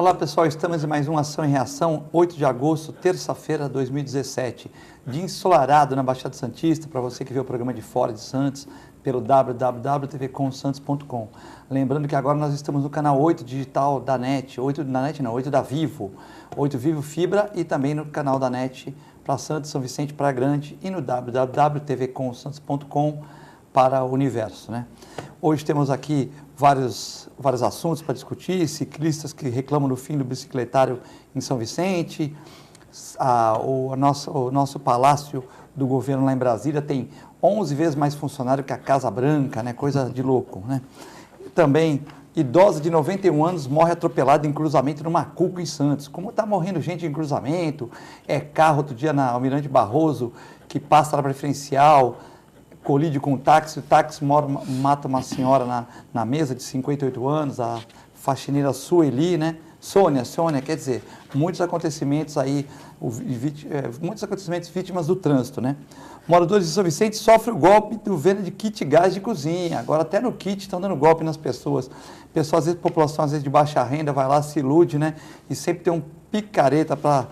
Olá pessoal, estamos em mais uma Ação e Reação, 8 de agosto, terça-feira de 2017. Dia ensolarado na Baixada Santista, para você que vê o programa de fora de Santos, pelo www.tvcomsantos.com. Lembrando que agora nós estamos no canal 8 digital da NET, 8 da Vivo, 8 Vivo Fibra e também no canal da NET para Santos, São Vicente, Praia Grande e no www.tvcomsantos.com para o universo, né? Hoje temos aqui vários assuntos para discutir, ciclistas que reclamam do fim do bicicletário em São Vicente, o nosso palácio do governo lá em Brasília tem 11 vezes mais funcionário que a Casa Branca, né? Coisa de louco, né? Também, idosa de 91 anos morre atropelada em cruzamento no Macuco, em Santos. Como está morrendo gente em cruzamento, carro outro dia na Almirante Barroso, que passa na preferencial, colide com o táxi mata uma senhora na mesa de 58 anos, a faxineira Sueli, né? Sônia, quer dizer, muitos acontecimentos aí, vítimas do trânsito, né? Moradores de São Vicente sofrem o golpe do venda de kit gás de cozinha. Agora até no kit estão dando golpe nas pessoas. Pessoal, às vezes, população às vezes de baixa renda, vai lá, se ilude, né? E sempre tem um picareta para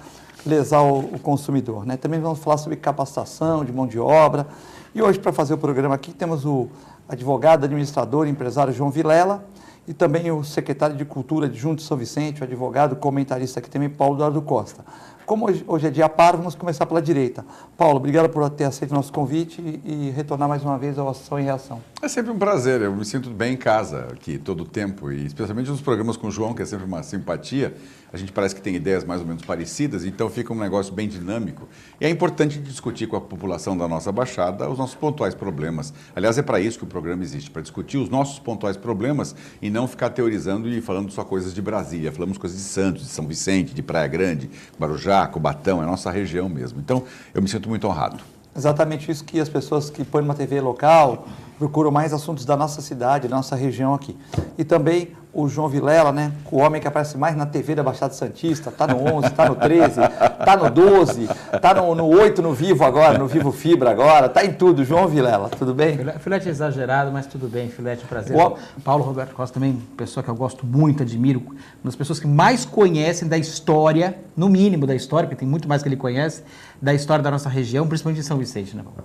lesar o consumidor, né? Também vamos falar sobre capacitação de mão de obra. E hoje, para fazer o programa aqui, temos o advogado, administrador e empresário João Vilela e também o secretário de Cultura adjunto de São Vicente, o advogado, comentarista aqui também, Paulo Eduardo Costa. Como hoje é dia par, vamos começar pela direita. Paulo, obrigado por ter aceito o nosso convite e retornar mais uma vez ao Ação e Reação. É sempre um prazer, eu me sinto bem em casa aqui todo o tempo, e especialmente nos programas com o João, que é sempre uma simpatia. A gente parece que tem ideias mais ou menos parecidas, então fica um negócio bem dinâmico. E é importante discutir com a população da nossa Baixada os nossos pontuais problemas. Aliás, é para isso que o programa existe, para discutir os nossos pontuais problemas e não ficar teorizando e falando só coisas de Brasília. Falamos coisas de Santos, de São Vicente, de Praia Grande, Guarujá, Cubatão, é a nossa região mesmo. Então, eu me sinto muito honrado. Exatamente isso que as pessoas que põem uma TV local procuram mais assuntos da nossa cidade, da nossa região aqui. E também o João Vilela, né? O homem que aparece mais na TV da Baixada Santista, está no 11, está no 13, está no 12, está no 8 no Vivo agora, no Vivo Fibra agora, está em tudo. João Vilela, tudo bem? Filete é exagerado, mas tudo bem, Filete, prazer. Paulo Roberto Costa também, pessoa que eu gosto muito, admiro, uma das pessoas que mais conhecem da história, no mínimo da história, porque tem muito mais que ele conhece, da história da nossa região, principalmente de São Vicente, né, Paulo?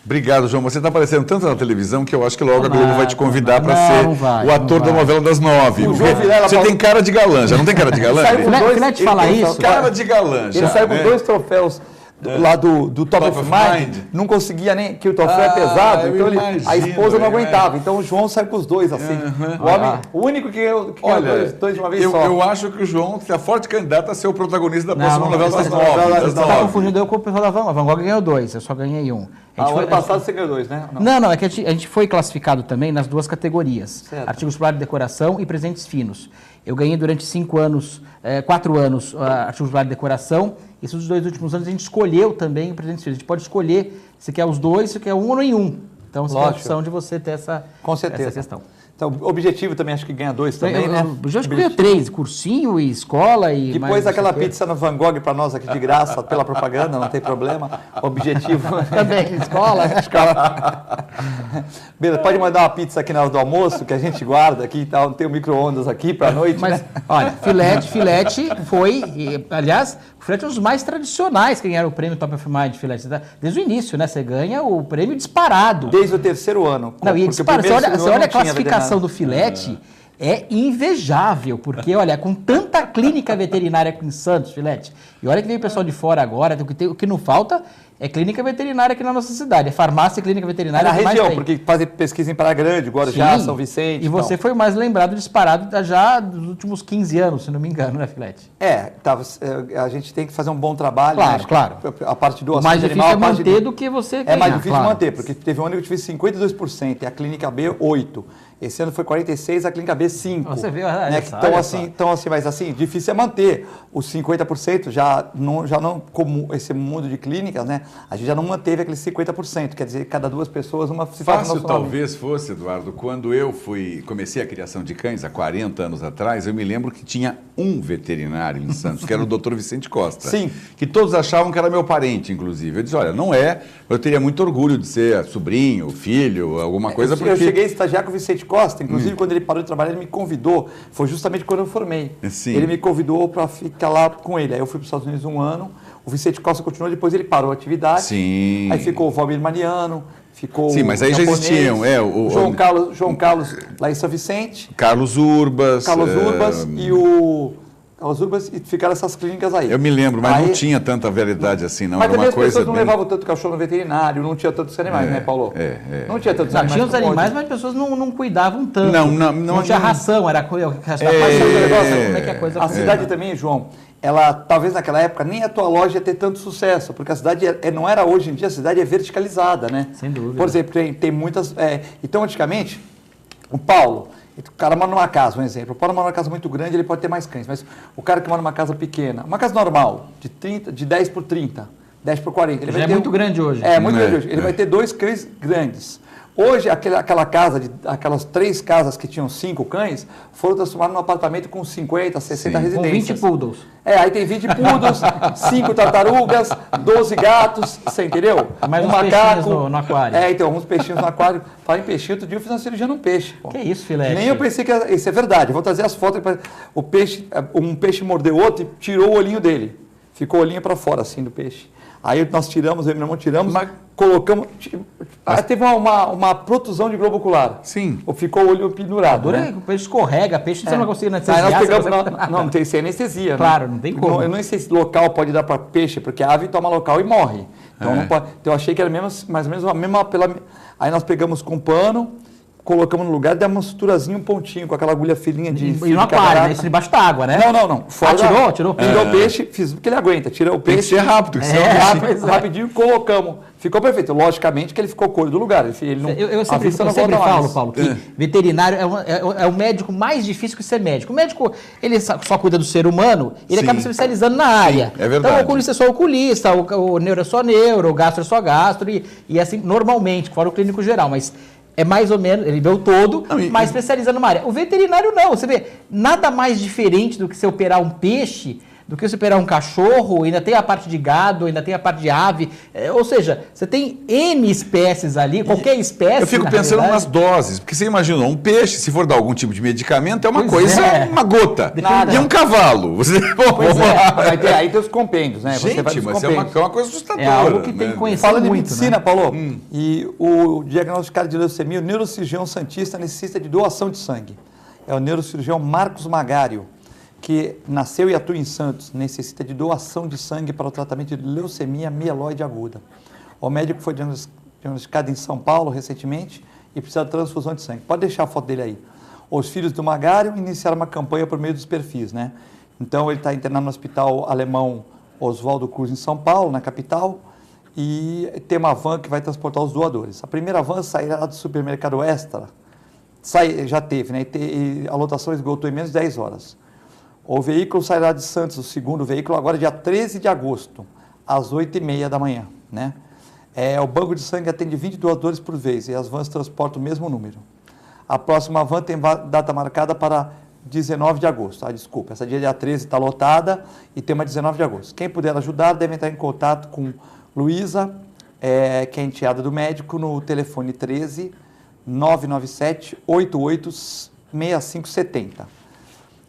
Obrigado, João. Você está aparecendo tanto na televisão que eu acho que logo a Globo vai te convidar para ser o ator da novela das 9. Você tem cara de galã, já não tem cara de galã? Filete fala isso. Cara de galã, já. Ele saiu com 2 troféus lá do Top of Mind, não conseguia nem, que o troféu é pesado, então a esposa não aguentava, então o João saiu com os dois, assim, o único que ganhou dois de uma vez só. Eu acho que o João é forte candidato a ser o protagonista da próxima novela das 9. Você está confundindo eu com o pessoal da Van Gogh ganhou 2, eu só ganhei 1. O ano passado você ganhou 2, né? Não, é que a gente foi classificado também nas 2 categorias, artigo solar de decoração e presentes finos. Eu ganhei durante 4 anos artigo solar de decoração. Esses 2 últimos anos a gente escolheu também o presente finos. A gente pode escolher se quer os 2, se quer um ou nenhum. Então, você tem a opção de você ter essa questão. Então, o objetivo também, acho que ganha 2 também, né? Eu acho que ganha 3, cursinho e escola e depois aquela pizza no Van Gogh para nós aqui de graça, pela propaganda, não tem problema. Objetivo... Também, escola. Beleza, pode mandar uma pizza aqui na hora do almoço, que a gente guarda aqui e tal, tem um micro-ondas aqui para a noite, mas, né? Olha, Filete foi, aliás, o Filete é um dos mais tradicionais que ganharam o prêmio Top of Mind, Filete. Desde o início, né? Você ganha o prêmio disparado. Desde o 3º ano. Não, e dispara, você olha a classificação do Filete, é invejável, porque, olha, com tanta clínica veterinária aqui em Santos, Filete, e olha que vem o pessoal de fora agora, o que não falta é clínica veterinária aqui na nossa cidade, é farmácia e clínica veterinária. Na região, porque fazem pesquisa em Praia Grande, Guarujá, São Vicente. E você foi o mais lembrado, disparado já dos últimos 15 anos, se não me engano, né, Filete? A gente tem que fazer um bom trabalho. Claro. A parte do mais difícil é manter do que você ganhar. É mais difícil manter, porque teve um ano que eu tive 52% e a clínica B, 8%. Esse ano foi 46%, a clínica B, 5%. Você viu, né? Então, mas assim, difícil é manter. Os 50% já não, como esse mundo de clínicas, né? A gente já não manteve aqueles 50%. Quer dizer, cada 2 pessoas, uma se faz. Fácil talvez fosse, Eduardo, quando eu comecei a criação de cães, há 40 anos atrás, eu me lembro que tinha um veterinário em Santos, que era o Dr. Vicente Costa. Sim. Que todos achavam que era meu parente, inclusive. Eu disse, olha, não é, eu teria muito orgulho de ser sobrinho, filho, alguma coisa, porque... Eu cheguei a estagiar com o Vicente Costa, inclusive, quando ele parou de trabalhar, ele me convidou. Foi justamente quando eu formei. Sim. Ele me convidou para ficar lá com ele. Aí eu fui para os Estados Unidos 1 ano. O Vicente Costa continuou, depois ele parou a atividade. Sim. Aí ficou o Valmir Mariano, ficou Sim, mas aí já existiam. João Carlos lá em São Vicente. Carlos Urbas. Carlos Urbas, e ficaram essas clínicas aí. Eu me lembro, mas não tinha tanta variedade assim, não. Mas era também uma as coisa pessoas não bem... levavam tanto cachorro no veterinário, não tinha tantos animais, né, Paulo? Não tinha tantos animais. Tinha os animais, mas as pessoas não cuidavam tanto. Não tinha ração, era coisa. Como é que a coisa A cidade também, João, ela talvez naquela época nem a tua loja ia ter tanto sucesso, porque a cidade não era hoje em dia, a cidade é verticalizada, né? Sem dúvida. Por exemplo, tem muitas. Então, antigamente, o Paulo. O cara mora numa casa, um exemplo. O Paulo mora numa casa muito grande, ele pode ter mais cães. Mas o cara que mora numa casa pequena, uma casa normal, de 10 por 30, 10 por 40. Ele Já vai ter muito grande hoje. Muito grande hoje. Ele vai ter 2 cães grandes. Hoje, aquelas 3 casas que tinham 5 cães, foram transformadas num apartamento com 50, 60 residências. Com 20 poodles. Aí tem 20 poodles, 5 tartarugas, 12 gatos, você entendeu? Mais uns peixinhos no aquário. Então, uns peixinhos no aquário. Fala em peixinho, outro dia eu fiz uma cirurgia num peixe. Pô. Que isso, filete? Nem eu pensei que isso é verdade. Eu vou trazer as fotos. Um peixe mordeu outro e tirou o olhinho dele. Ficou o olhinho para fora, assim, do peixe. Aí nós tiramos, eu e meu irmão tiramos, colocamos... Aí teve uma protusão de globo ocular. Sim. Ficou o olho pendurado, né? O peixe escorrega, peixe você não consegue anestesiar. Aí nós pegamos, não tem sem anestesia. Claro, não tem como. Eu não sei se local pode dar para peixe, porque a ave toma local e morre. Então, não pode, então eu achei que era mais ou menos a mesma... Aí nós pegamos com pano, colocamos no lugar e demos uma suturazinha, um pontinho, com aquela agulha fininha de... E no aquário, né? Isso debaixo da água, né? Não. Tirou o peixe, fiz porque ele aguenta. Tira o peixe. Tem que ser rápido. Rapidinho, colocamos. Ficou perfeito. Logicamente que ele ficou cor do lugar. Ele não, eu sempre falo, Paulo, que veterinário é o médico mais difícil que ser médico. O médico, ele só cuida do ser humano, ele acaba se especializando na área. É verdade. Então, o oculista é só oculista, o neuro é só neuro, o gastro é só gastro, e assim, normalmente, fora o clínico geral, mas... É mais ou menos, ele vê o todo, mas especializa numa área. O veterinário não, você vê, nada mais diferente do que você operar um peixe, do que você operar um cachorro, ainda tem a parte de gado, ainda tem a parte de ave, ou seja, você tem N espécies ali, qualquer espécie... Eu fico pensando nas doses, porque você imagina, um peixe, se for dar algum tipo de medicamento, é uma uma gota. Nada. E um cavalo. Aí tem os compêndios, né? Gente, mas é uma coisa assustadora. É algo que tem que conhecer Fala de muito, medicina, né? Paulo, e o diagnosticado de leucemia, o neurocirurgião santista necessita de doação de sangue. É o neurocirurgião Marcos Magário, que nasceu e atua em Santos, necessita de doação de sangue para o tratamento de leucemia mieloide aguda. O médico foi diagnosticado em São Paulo recentemente e precisa de transfusão de sangue. Pode deixar a foto dele aí. Os filhos do Magário iniciaram uma campanha por meio dos perfis, né? Então ele está internado no hospital alemão Oswaldo Cruz em São Paulo, na capital, e tem uma van que vai transportar os doadores. A primeira van sairá do supermercado Extra, já teve, né? E a lotação esgotou em menos de 10 horas. O veículo sairá de Santos, o segundo veículo, agora dia 13 de agosto, às 8h30 da manhã. Né? O banco de sangue atende 20 doadores por vez e as vans transportam o mesmo número. A próxima van tem data marcada para 19 de agosto. Desculpa, essa dia 13 está lotada e tem uma 19 de agosto. Quem puder ajudar deve entrar em contato com Luísa, que é enteada do médico, no telefone 13 997 88 6570.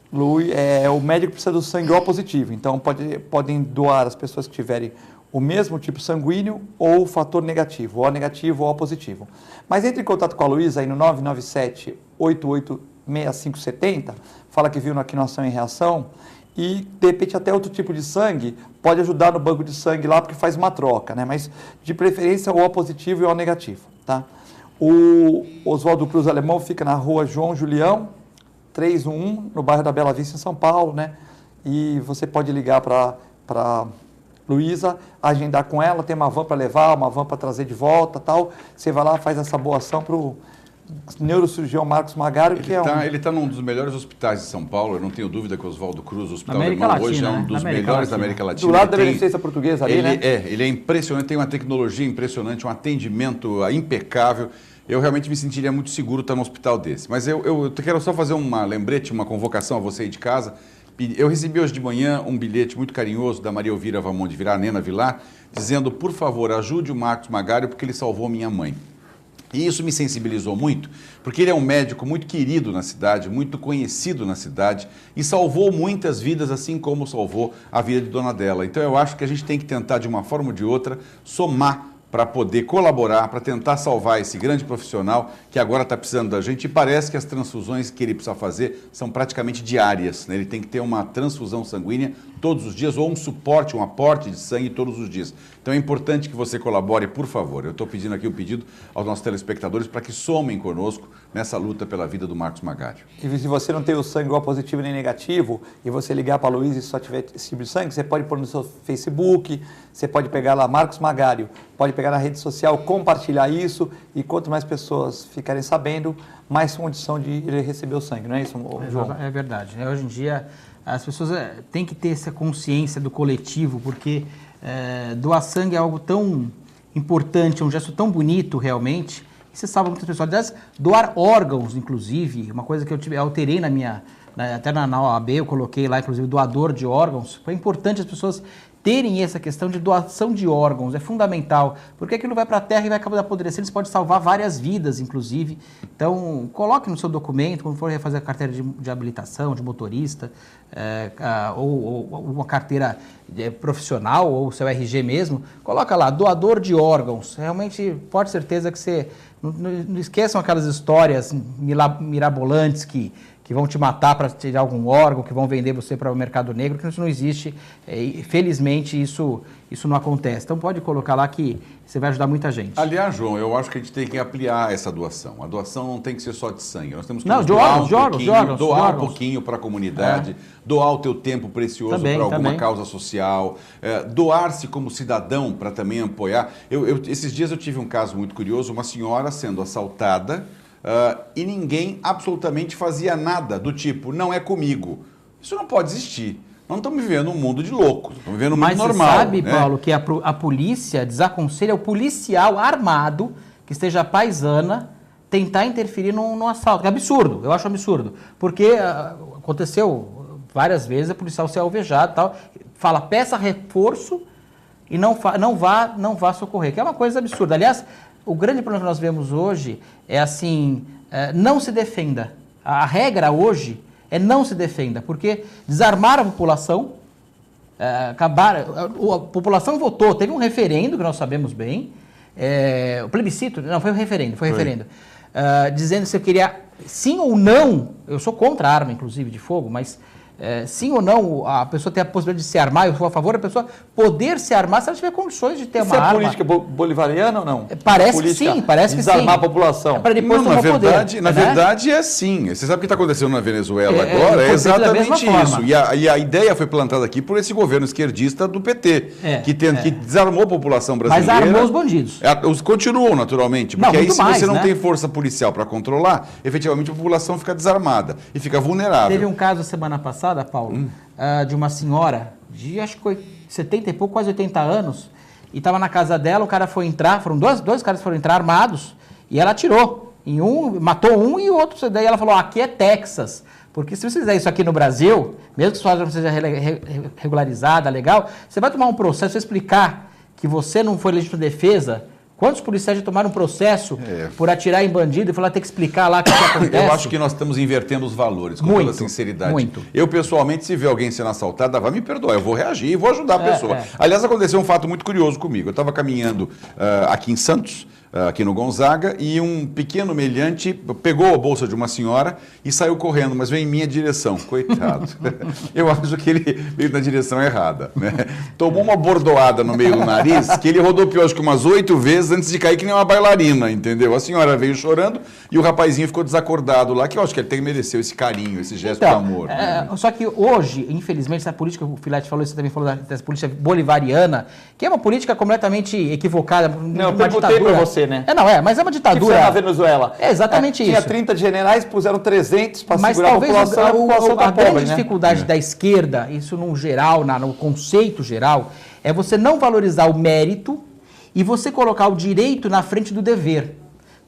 O médico precisa do sangue O positivo, então podem doar as pessoas que tiverem o mesmo tipo sanguíneo ou o fator negativo, O negativo ou O positivo. Mas entre em contato com a Luísa aí no 997 88 6570, fala que viu aqui no Ação em Reação e de repente até outro tipo de sangue pode ajudar no banco de sangue lá porque faz uma troca, né? Mas de preferência o O positivo e o O negativo, tá? O Oswaldo Cruz Alemão fica na rua João Julião 311, no bairro da Bela Vista, em São Paulo, né? E você pode ligar para Luísa, agendar com ela, tem uma van para levar, uma van para trazer de volta, tal. Você vai lá, faz essa boa ação para o neurocirurgião Marcos Magário, Ele está num dos melhores hospitais de São Paulo, eu não tenho dúvida que o Oswaldo Cruz, o Hospital América Alemão, Latina, hoje é um dos melhores da América Latina. Do lado da Beneficência Portuguesa ali, né? Ele é impressionante, tem uma tecnologia impressionante, um atendimento impecável. Eu realmente me sentiria muito seguro estar num hospital desse. Mas eu quero só fazer uma lembrete, uma convocação a você aí de casa. Eu recebi hoje de manhã um bilhete muito carinhoso da Maria Elvira Vamon de Virar, Nena Vilar, dizendo, por favor, ajude o Marcos Magário porque ele salvou minha mãe. E isso me sensibilizou muito, porque ele é um médico muito querido na cidade, muito conhecido na cidade e salvou muitas vidas, assim como salvou a vida de Dona Adela. Então eu acho que a gente tem que tentar, de uma forma ou de outra, somar para poder colaborar, para tentar salvar esse grande profissional que agora está precisando da gente. E parece que as transfusões que ele precisa fazer são praticamente diárias, né? Ele tem que ter uma transfusão sanguínea todos os dias ou um suporte, um aporte de sangue todos os dias. Então é importante que você colabore, por favor. Eu estou pedindo aqui um pedido aos nossos telespectadores para que somem conosco nessa luta pela vida do Marcos Magário. E se você não tem o sangue igual positivo nem negativo, e você ligar para a Luísa e só tiver esse tipo de sangue, você pode pôr no seu Facebook, você pode pegar lá Marcos Magário, pode pegar na rede social, compartilhar isso, e quanto mais pessoas ficarem sabendo, mais condição de ele receber o sangue, não é isso, João? É verdade. Hoje em dia, as pessoas têm que ter essa consciência do coletivo, porque doar sangue é algo tão importante, é um gesto tão bonito realmente, e você salva muitas pessoas. Aliás, doar órgãos, inclusive, uma coisa que eu alterei até na OAB, eu coloquei lá, inclusive, doador de órgãos. Foi importante as pessoas terem essa questão de doação de órgãos, é fundamental, porque aquilo vai para a terra e vai acabar apodrecendo, isso pode salvar várias vidas, inclusive. Então, coloque no seu documento, quando for refazer a carteira de habilitação, de motorista, ou uma carteira profissional, ou o seu RG mesmo, coloca lá, doador de órgãos. Realmente, pode ter certeza que você... Não esqueçam aquelas histórias mirabolantes que vão te matar para tirar algum órgão, que vão vender você para o mercado negro, que isso não existe. Felizmente, isso não acontece. Então, pode colocar lá que você vai ajudar muita gente. Aliás, João, eu acho que a gente tem que ampliar essa doação. A doação não tem que ser só de sangue. Nós temos que doar um pouquinho para a comunidade, doar o teu tempo precioso para alguma causa social, doar-se como cidadão para também apoiar. Esses dias eu tive um caso muito curioso, uma senhora sendo assaltada, e ninguém absolutamente fazia nada do tipo, não é comigo. Isso não pode existir. Nós não estamos vivendo um mundo de loucos, estamos vivendo um mundo normal. Mas você sabe, né? Paulo, que a polícia desaconselha o policial armado, que esteja paisana, tentar interferir num assalto. Que é absurdo, eu acho absurdo. Porque aconteceu várias vezes, a policial ser alvejado e tal, fala, peça reforço e não vá socorrer, que é uma coisa absurda. Aliás, o grande problema que nós vemos hoje é assim, não se defenda. A regra hoje é não se defenda, porque desarmar a população, a população votou, teve um referendo, que nós sabemos bem, o plebiscito, não, foi um referendo, dizendo se eu queria sim ou não, eu sou contra a arma, inclusive, de fogo, mas sim ou não, a pessoa tem a possibilidade de se armar, eu sou a favor da pessoa poder se armar se ela tiver condições de ter uma arma. Isso é política bolivariana ou não? Parece que sim, parece que sim. Desarmar a população. Para depois tomar poder. Na verdade é assim. Você sabe o que está acontecendo na Venezuela agora? É exatamente isso. E a ideia foi plantada aqui por esse governo esquerdista do PT, que desarmou a população brasileira. Mas armou os bandidos. Os continuam, naturalmente, porque aí se você não tem força policial para controlar, efetivamente a população fica desarmada e fica vulnerável. Teve um caso semana passada, Paulo, de uma senhora de acho que 70 e pouco, quase 80 anos, e estava na casa dela, o cara foi entrar, dois caras foram entrar armados, e ela atirou em um, matou um e o outro, daí ela falou, aqui é Texas, porque se você fizer isso aqui no Brasil, mesmo que sua arma seja regularizada, legal, você vai tomar um processo, explicar que você não foi legítima defesa. Quantos policiais já tomaram um processo por atirar em bandido e falar ter que explicar lá o que acontece? Eu acho que nós estamos invertendo os valores, com toda sinceridade. Muito. Eu, pessoalmente, se ver alguém sendo assaltado, vai me perdoar, eu vou reagir e vou ajudar a pessoa. Aliás, aconteceu um fato muito curioso comigo. Eu estava caminhando aqui em Santos, aqui no Gonzaga, e um pequeno meliante pegou a bolsa de uma senhora e saiu correndo, mas veio em minha direção. Coitado. Eu acho que ele veio na direção errada, né? Tomou uma bordoada no meio do nariz, que ele rodopiou acho que umas 8 vezes antes de cair que nem uma bailarina, entendeu? A senhora veio chorando e o rapazinho ficou desacordado lá, que eu acho que ele até mereceu esse carinho, esse gesto de amor. Só que hoje, infelizmente, essa política, o Filete falou, você também falou dessa política bolivariana, que é uma política completamente equivocada. Não, eu perguntei para você, né? Mas é uma ditadura. Que na Venezuela. É exatamente isso. Tinha 30 generais, puseram 300 para segurar talvez a população a grande dificuldade da esquerda, isso no geral, no conceito geral, é você não valorizar o mérito e você colocar o direito na frente do dever.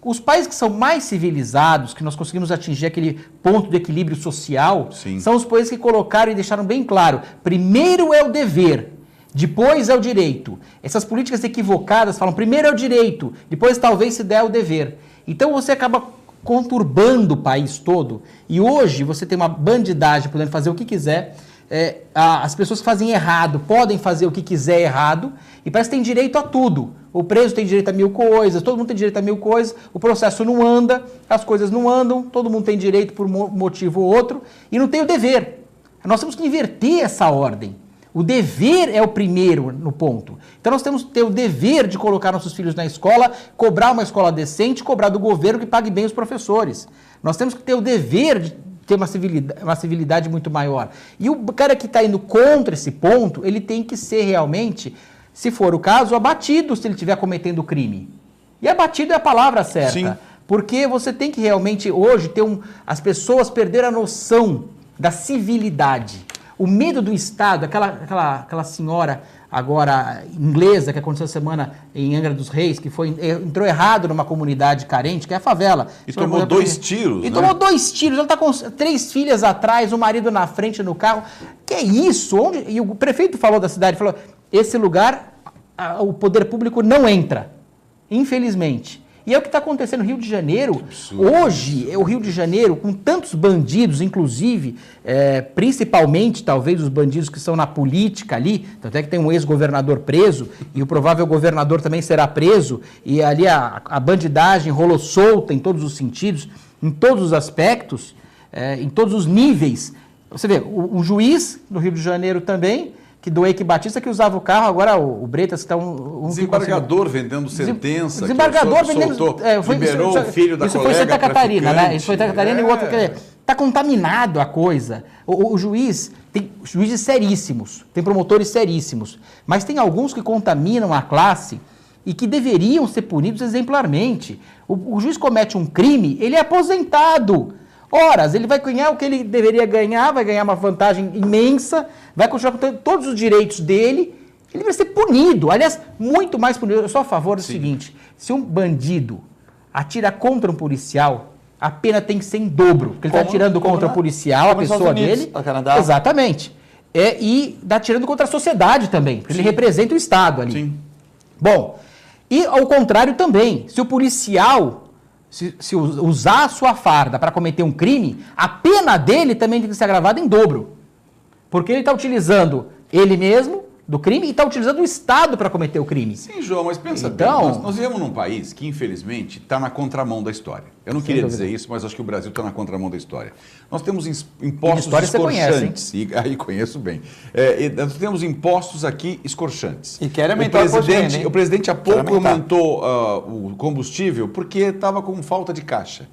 Os países que são mais civilizados, que nós conseguimos atingir aquele ponto de equilíbrio social, são os países que colocaram e deixaram bem claro, primeiro é o dever, depois é o direito. Essas políticas equivocadas falam, primeiro é o direito, depois talvez se der o dever. Então você acaba conturbando o país todo, e hoje você tem uma bandidagem podendo fazer o que quiser, as pessoas que fazem errado podem fazer o que quiser errado, e parece que tem direito a tudo. O preso tem direito a 1000 coisas, todo mundo tem direito a 1000 coisas, o processo não anda, as coisas não andam, todo mundo tem direito por um motivo ou outro, e não tem o dever. Nós temos que inverter essa ordem. O dever é o primeiro no ponto. Então nós temos que ter o dever de colocar nossos filhos na escola, cobrar uma escola decente, cobrar do governo que pague bem os professores. Nós temos que ter o dever de ter uma civilidade muito maior. E o cara que está indo contra esse ponto, ele tem que ser realmente, se for o caso, abatido se ele estiver cometendo crime. E abatido é a palavra certa. Sim. Porque você tem que realmente hoje ter as pessoas perderam a noção da civilidade. O medo do Estado, aquela senhora agora inglesa que aconteceu essa semana em Angra dos Reis, que entrou errado numa comunidade carente, que é a favela. E tomou 2 tiros, E tomou 2 tiros, ela está com 3 filhas atrás, o marido na frente no carro. Que é isso? E o prefeito falou da cidade, falou, esse lugar o poder público não entra, infelizmente. E é o que está acontecendo no Rio de Janeiro. Hoje, o Rio de Janeiro, com tantos bandidos, inclusive, principalmente, talvez, os bandidos que estão na política ali, tanto é que tem um ex-governador preso, e o provável governador também será preso, e ali a bandidagem rolou solta em todos os sentidos, em todos os aspectos, em todos os níveis. Você vê, o juiz do Rio de Janeiro também, que do Eike Batista, que usava o carro, agora o Bretas está desembargador vendendo sentença, desembargador vendendo, liberou o filho da colega. Isso foi Santa Catarina, né? Isso foi Santa Catarina e o outro está contaminado a coisa. O juiz tem juízes seríssimos, tem promotores seríssimos, mas tem alguns que contaminam a classe e que deveriam ser punidos exemplarmente. O juiz comete um crime, ele é aposentado. Horas, ele vai ganhar o que ele deveria ganhar, vai ganhar uma vantagem imensa, vai continuar com todos os direitos dele, ele vai ser punido. Aliás, muito mais punido. Eu sou a favor do seguinte, se um bandido atira contra um policial, a pena tem que ser em dobro, porque ele está atirando contra o policial, a pessoa dele. Canadá. Exatamente. E está atirando contra a sociedade também, porque ele representa o Estado ali. Sim. Bom, e ao contrário também, se o policial... Se usar a sua farda para cometer um crime, a pena dele também tem que ser agravada em dobro. Porque ele está utilizando ele mesmo do crime e está utilizando o Estado para cometer o crime. Sim, João, mas pensa bem, nós vivemos num país que, infelizmente, está na contramão da história. Eu não queria dizer isso, mas acho que o Brasil está na contramão da história. Nós temos impostos escorchantes. Aí conheço bem. Nós temos impostos aqui escorchantes. E quer aumentar o presidente há pouco aumentou o combustível porque estava com falta de caixa.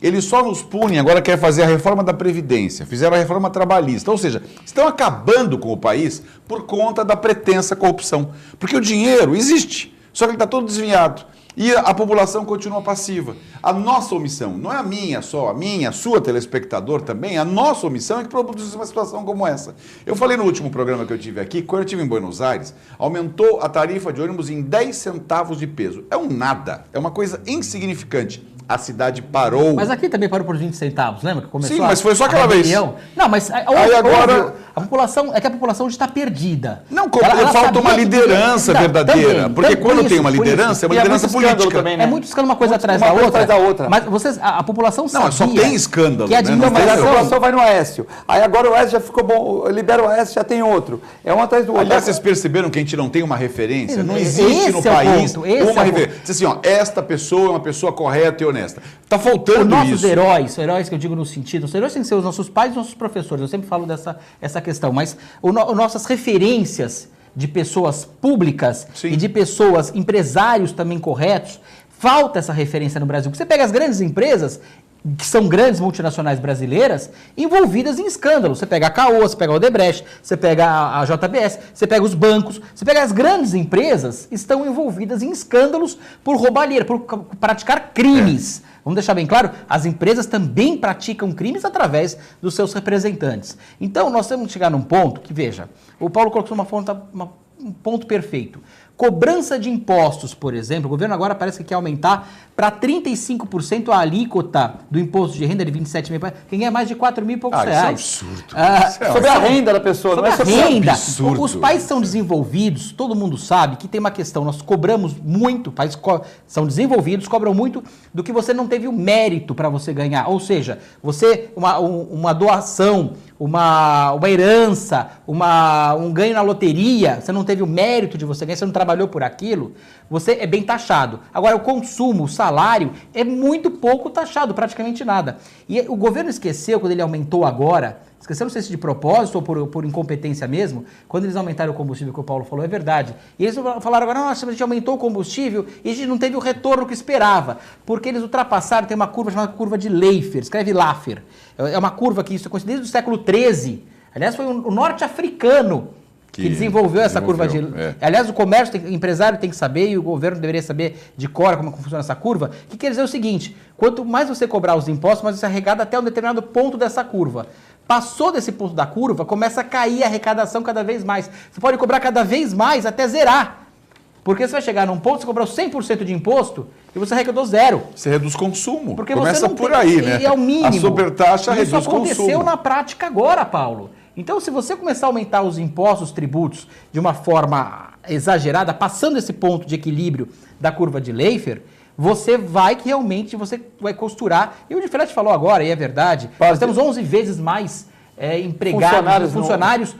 Eles só nos punem, agora quer fazer a reforma da Previdência, fizeram a reforma trabalhista, ou seja, estão acabando com o país por conta da pretensa corrupção. Porque o dinheiro existe, só que ele está todo desviado. E a população continua passiva. A nossa omissão, não é a minha só, a minha, a sua telespectador também, a nossa omissão é que produz uma situação como essa. Eu falei no último programa que eu tive aqui, quando eu estive em Buenos Aires, aumentou a tarifa de ônibus em 10 centavos de peso. É um nada, é uma coisa insignificante. A cidade parou. Mas aqui também parou por 20 centavos, lembra? Que começou Sim, mas foi só aquela vez. Não, mas aí agora a população hoje está perdida. Não, falta uma liderança verdadeira. Também, porque quando tem uma liderança, é uma liderança política. Também, né? É muito escândalo uma coisa atrás da outra. Mas a população sabia. Não, só tem escândalo. Que a mas a população vai no Aécio. Aí agora o Aécio já ficou bom, libera o Aécio, já tem outro. É um atrás do outro. Aliás, vocês perceberam que a gente não tem uma referência? Não existe no país uma referência. Diz assim, ó, esta pessoa é uma pessoa correta e honesta. Está faltando os nossos isso. heróis que eu digo no sentido, os heróis têm que ser os nossos pais e os nossos professores, eu sempre falo essa questão, mas nossas referências de pessoas públicas e de pessoas, empresários também corretos, falta essa referência no Brasil. Porque você pega as grandes empresas, que são grandes multinacionais brasileiras, envolvidas em escândalos. Você pega a Caoa, você pega a Odebrecht, você pega a JBS, você pega os bancos, você pega as grandes empresas, estão envolvidas em escândalos por roubalheira, por praticar crimes. Vamos deixar bem claro, as empresas também praticam crimes através dos seus representantes. Então, nós temos que chegar num ponto que, veja, o Paulo colocou um ponto perfeito. Cobrança de impostos, por exemplo, o governo agora parece que quer aumentar para 35% a alíquota do imposto de renda de 27 mil. Quem ganha mais de 4 mil e poucos reais. Isso é absurdo. Sobre a renda da pessoa, Sobre não é sobre a renda. absurdo. Os países são desenvolvidos, todo mundo sabe que tem uma questão, nós cobramos muito, países são desenvolvidos, cobram muito do que você não teve o mérito para você ganhar. Ou seja, você, uma doação, uma herança, um ganho na loteria, você não teve o mérito de você ganhar, você não trabalhou por aquilo, você é bem taxado. Agora, o consumo, o salário, é muito pouco taxado, praticamente nada. E o governo esqueceu, quando ele aumentou agora, esqueceu, não sei se de propósito ou por incompetência mesmo, quando eles aumentaram o combustível, que o Paulo falou, é verdade. E eles falaram agora, nossa, a gente aumentou o combustível e a gente não teve o retorno que esperava, porque eles ultrapassaram, tem uma curva chamada curva de Laffer, escreve Laffer. É uma curva que isso é conhecido desde o século XIII. Aliás, foi um norte-africano que desenvolveu essa curva de... Aliás, o empresário tem que saber e o governo deveria saber de cor como funciona essa curva, que quer dizer o seguinte, quanto mais você cobrar os impostos, mais você arrecada até um determinado ponto dessa curva. Passou desse ponto da curva, começa a cair a arrecadação cada vez mais. Você pode cobrar cada vez mais até zerar. Porque você vai chegar num ponto, você cobrou 100% de imposto e você arrecadou zero. Você reduz consumo. Porque começa você não por tem, aí, né? É o mínimo. A supertaxa reduz consumo. Isso aconteceu na prática agora, Paulo. Então, se você começar a aumentar os impostos, os tributos, de uma forma exagerada, passando esse ponto de equilíbrio da curva de Laffer, você vai que realmente você vai costurar. E o Diferente falou agora, e é verdade, nós temos 11 vezes mais empregados, funcionários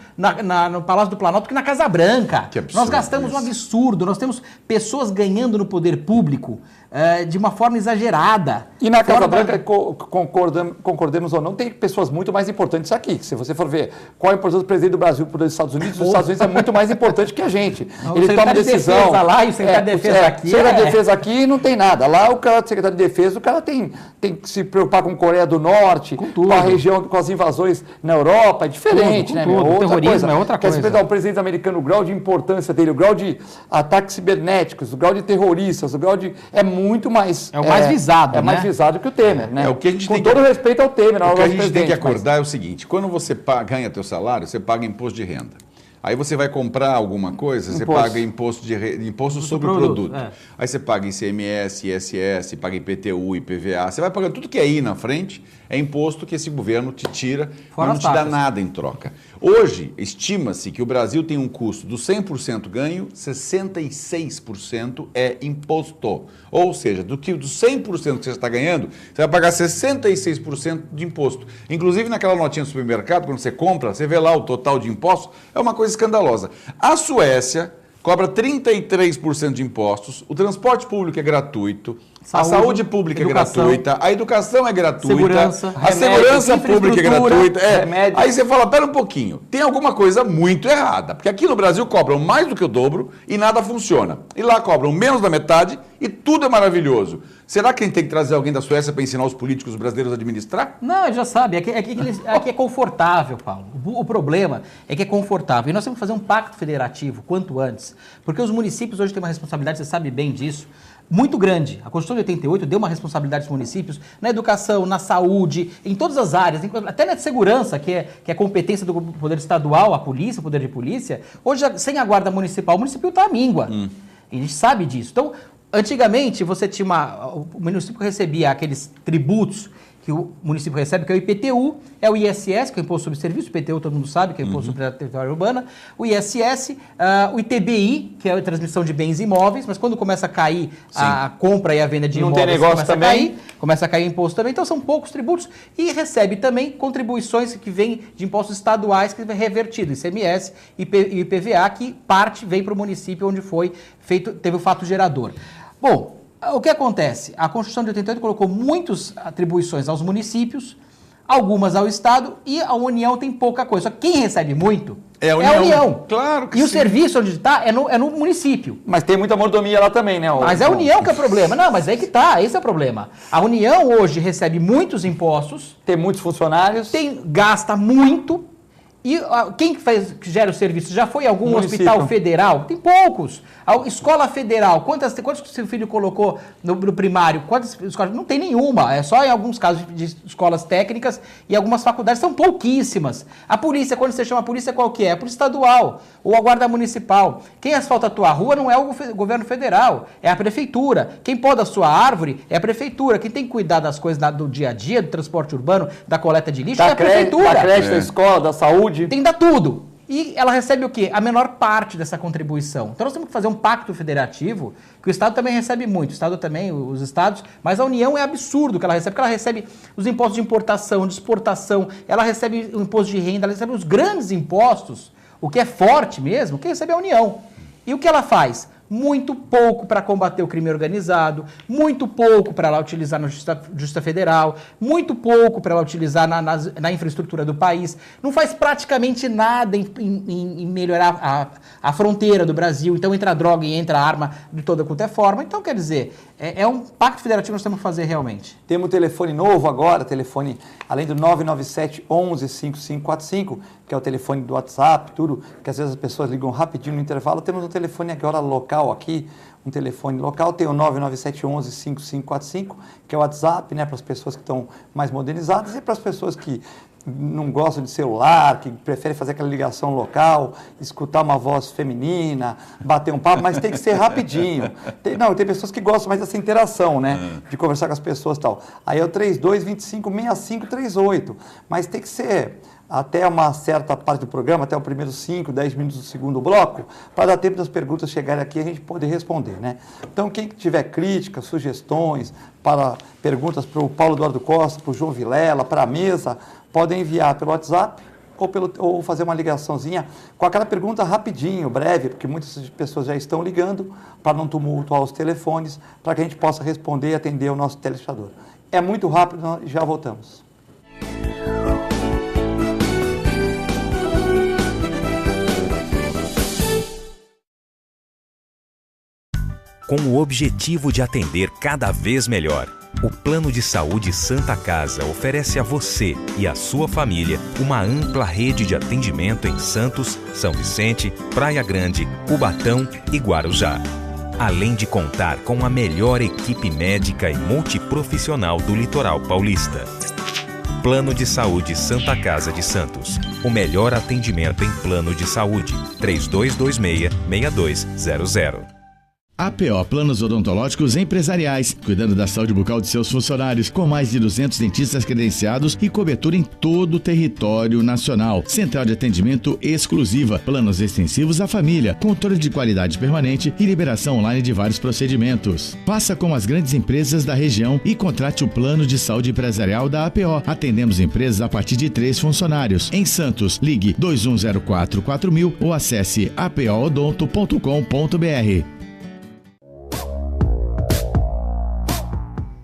no Palácio do Planalto que na Casa Branca. Que absurdo. Nós gastamos um absurdo, nós temos pessoas ganhando no poder público de uma forma exagerada. E na Casa Branca, concordemos ou não, tem pessoas muito mais importantes aqui. Se você for ver qual a importância do presidente do Brasil para os Estados Unidos é muito mais importante que a gente. Ele toma decisão. Lá e o secretário de defesa aqui. O secretário de defesa aqui não tem nada. Lá o cara do secretário de defesa, o cara tem que se preocupar com a Coreia do Norte, com a região, com as invasões na Europa, é diferente, né? O terrorismo é outra coisa. Quer se o presidente americano, o grau de importância dele, o grau de ataques cibernéticos, o grau de terroristas, o grau de... É muito mais... É o mais visado, É mais visado que o Temer, né? O que a gente com todo respeito ao Temer. O que a gente tem que acordar é o seguinte, quando você ganha teu salário, você paga imposto de renda. Aí você vai comprar alguma coisa, você paga imposto sobre o produto. Aí você paga ICMS, ISS, paga IPTU, IPVA. Você vai pagando tudo que é aí na frente, é imposto que esse governo te tira, mas não te dá nada em troca. Hoje, estima-se que o Brasil tem um custo do 100% ganho, 66% é imposto. Ou seja, dos 100% que você está ganhando, você vai pagar 66% de imposto. Inclusive, naquela notinha do supermercado, quando você compra, você vê lá o total de impostos, é uma coisa escandalosa. A Suécia cobra 33% de impostos, o transporte público é gratuito, a saúde pública é gratuita, a educação é gratuita, a segurança pública é gratuita. Aí você fala, pera um pouquinho, tem alguma coisa muito errada, porque aqui no Brasil cobram mais do que o dobro e nada funciona. E lá cobram menos da metade e tudo é maravilhoso. Será que a gente tem que trazer alguém da Suécia para ensinar os políticos brasileiros a administrar? Não, ele já sabe. Aqui é confortável, Paulo. O problema é que é confortável. E nós temos que fazer um pacto federativo quanto antes. Porque os municípios hoje têm uma responsabilidade, você sabe bem disso, muito grande. A Constituição de 88 deu uma responsabilidade aos municípios na educação, na saúde, em todas as áreas, até na segurança, que é competência do poder estadual, a polícia, o poder de polícia. Hoje, sem a guarda municipal, o município está à míngua. E a gente sabe disso. Então, antigamente, você tinha o município recebia aqueles tributos que o município recebe, que é o IPTU, é o ISS, que é o Imposto sobre Serviço, o IPTU todo mundo sabe, que é o Imposto sobre a Território Urbana, o ISS, o ITBI, que é a transmissão de bens imóveis, mas quando começa a cair a compra e a venda de imóveis, não tem negócio também. Começa a cair o imposto também, então são poucos tributos, e recebe também contribuições que vêm de impostos estaduais, que é revertido, ICMS e IPVA, que parte vem para o município onde teve o fato gerador. Bom, o que acontece? A Constituição de 88 colocou muitas atribuições aos municípios, algumas ao Estado, e a União tem pouca coisa. Só que quem recebe muito é a União. Claro que sim. E o serviço onde está é no município. Mas tem muita mordomia lá também, né? Mas é a União que é o problema. Não, mas aí que está, esse é o problema. A União hoje recebe muitos impostos. Tem muitos funcionários. Gasta muito. E quem que gera o serviço? Já foi algum Município. hospital federal? Tem poucos. A escola federal, quantos seu filho colocou no primário? Quantas escolas? Não tem nenhuma. É só em alguns casos de escolas técnicas e algumas faculdades. São pouquíssimas. A polícia, quando você chama a polícia, qual que é? A polícia estadual ou a guarda municipal. Quem asfalta a tua rua não é o governo federal, é a prefeitura. Quem poda a sua árvore é a prefeitura. Quem tem que cuidar das coisas do dia a dia, do transporte urbano, da coleta de lixo, é a prefeitura. Da creche, da escola, da saúde. Tem que dar tudo. E ela recebe o quê? A menor parte dessa contribuição. Então nós temos que fazer um pacto federativo, que o Estado também recebe muito, o Estado também, os Estados, mas a União é absurdo que ela recebe, porque ela recebe os impostos de importação, de exportação, ela recebe o imposto de renda, ela recebe os grandes impostos, o que é forte mesmo, quem recebe é a União. E o que ela faz? Muito pouco para combater o crime organizado, muito pouco para ela utilizar na Justiça Federal, muito pouco para ela utilizar na infraestrutura do país, não faz praticamente nada em melhorar a fronteira do Brasil, então entra a droga e entra a arma de toda quanto é forma. Então, quer dizer, é um pacto federativo que nós temos que fazer realmente. Temos um telefone novo agora, telefone além do 997 11 5545, que é o telefone do WhatsApp, tudo, que às vezes as pessoas ligam rapidinho no intervalo. Temos um telefone agora local aqui, um telefone local, tem o 997 11 5545, que é o WhatsApp, né, para as pessoas que estão mais modernizadas e para as pessoas que não gostam de celular, que preferem fazer aquela ligação local, escutar uma voz feminina, bater um papo, mas tem que ser rapidinho. Tem pessoas que gostam mais dessa interação, né? De conversar com as pessoas e tal. Aí é o 32256538, mas tem que ser até uma certa parte do programa, até o primeiro 5, 10 minutos do segundo bloco, para dar tempo das perguntas chegarem aqui e a gente poder responder, né? Então, quem tiver críticas, sugestões, perguntas para o Paulo Eduardo Costa, para o João Vilela, para a mesa, podem enviar pelo WhatsApp ou fazer uma ligaçãozinha com aquela pergunta rapidinho, breve, porque muitas pessoas já estão ligando para não tumultuar os telefones, para que a gente possa responder e atender o nosso telespectador. É muito rápido, nós já voltamos. Com o objetivo de atender cada vez melhor, o Plano de Saúde Santa Casa oferece a você e a sua família uma ampla rede de atendimento em Santos, São Vicente, Praia Grande, Cubatão e Guarujá. Além de contar com a melhor equipe médica e multiprofissional do litoral paulista. Plano de Saúde Santa Casa de Santos. O melhor atendimento em plano de saúde. 3226-6200. APO Planos Odontológicos Empresariais, cuidando da saúde bucal de seus funcionários, com mais de 200 dentistas credenciados e cobertura em todo o território nacional. Central de atendimento exclusiva, planos extensivos à família, controle de qualidade permanente e liberação online de vários procedimentos. Faça com as grandes empresas da região e contrate o plano de saúde empresarial da APO. Atendemos empresas a partir de 3 funcionários. Em Santos, ligue 2104-4000 ou acesse apoodonto.com.br.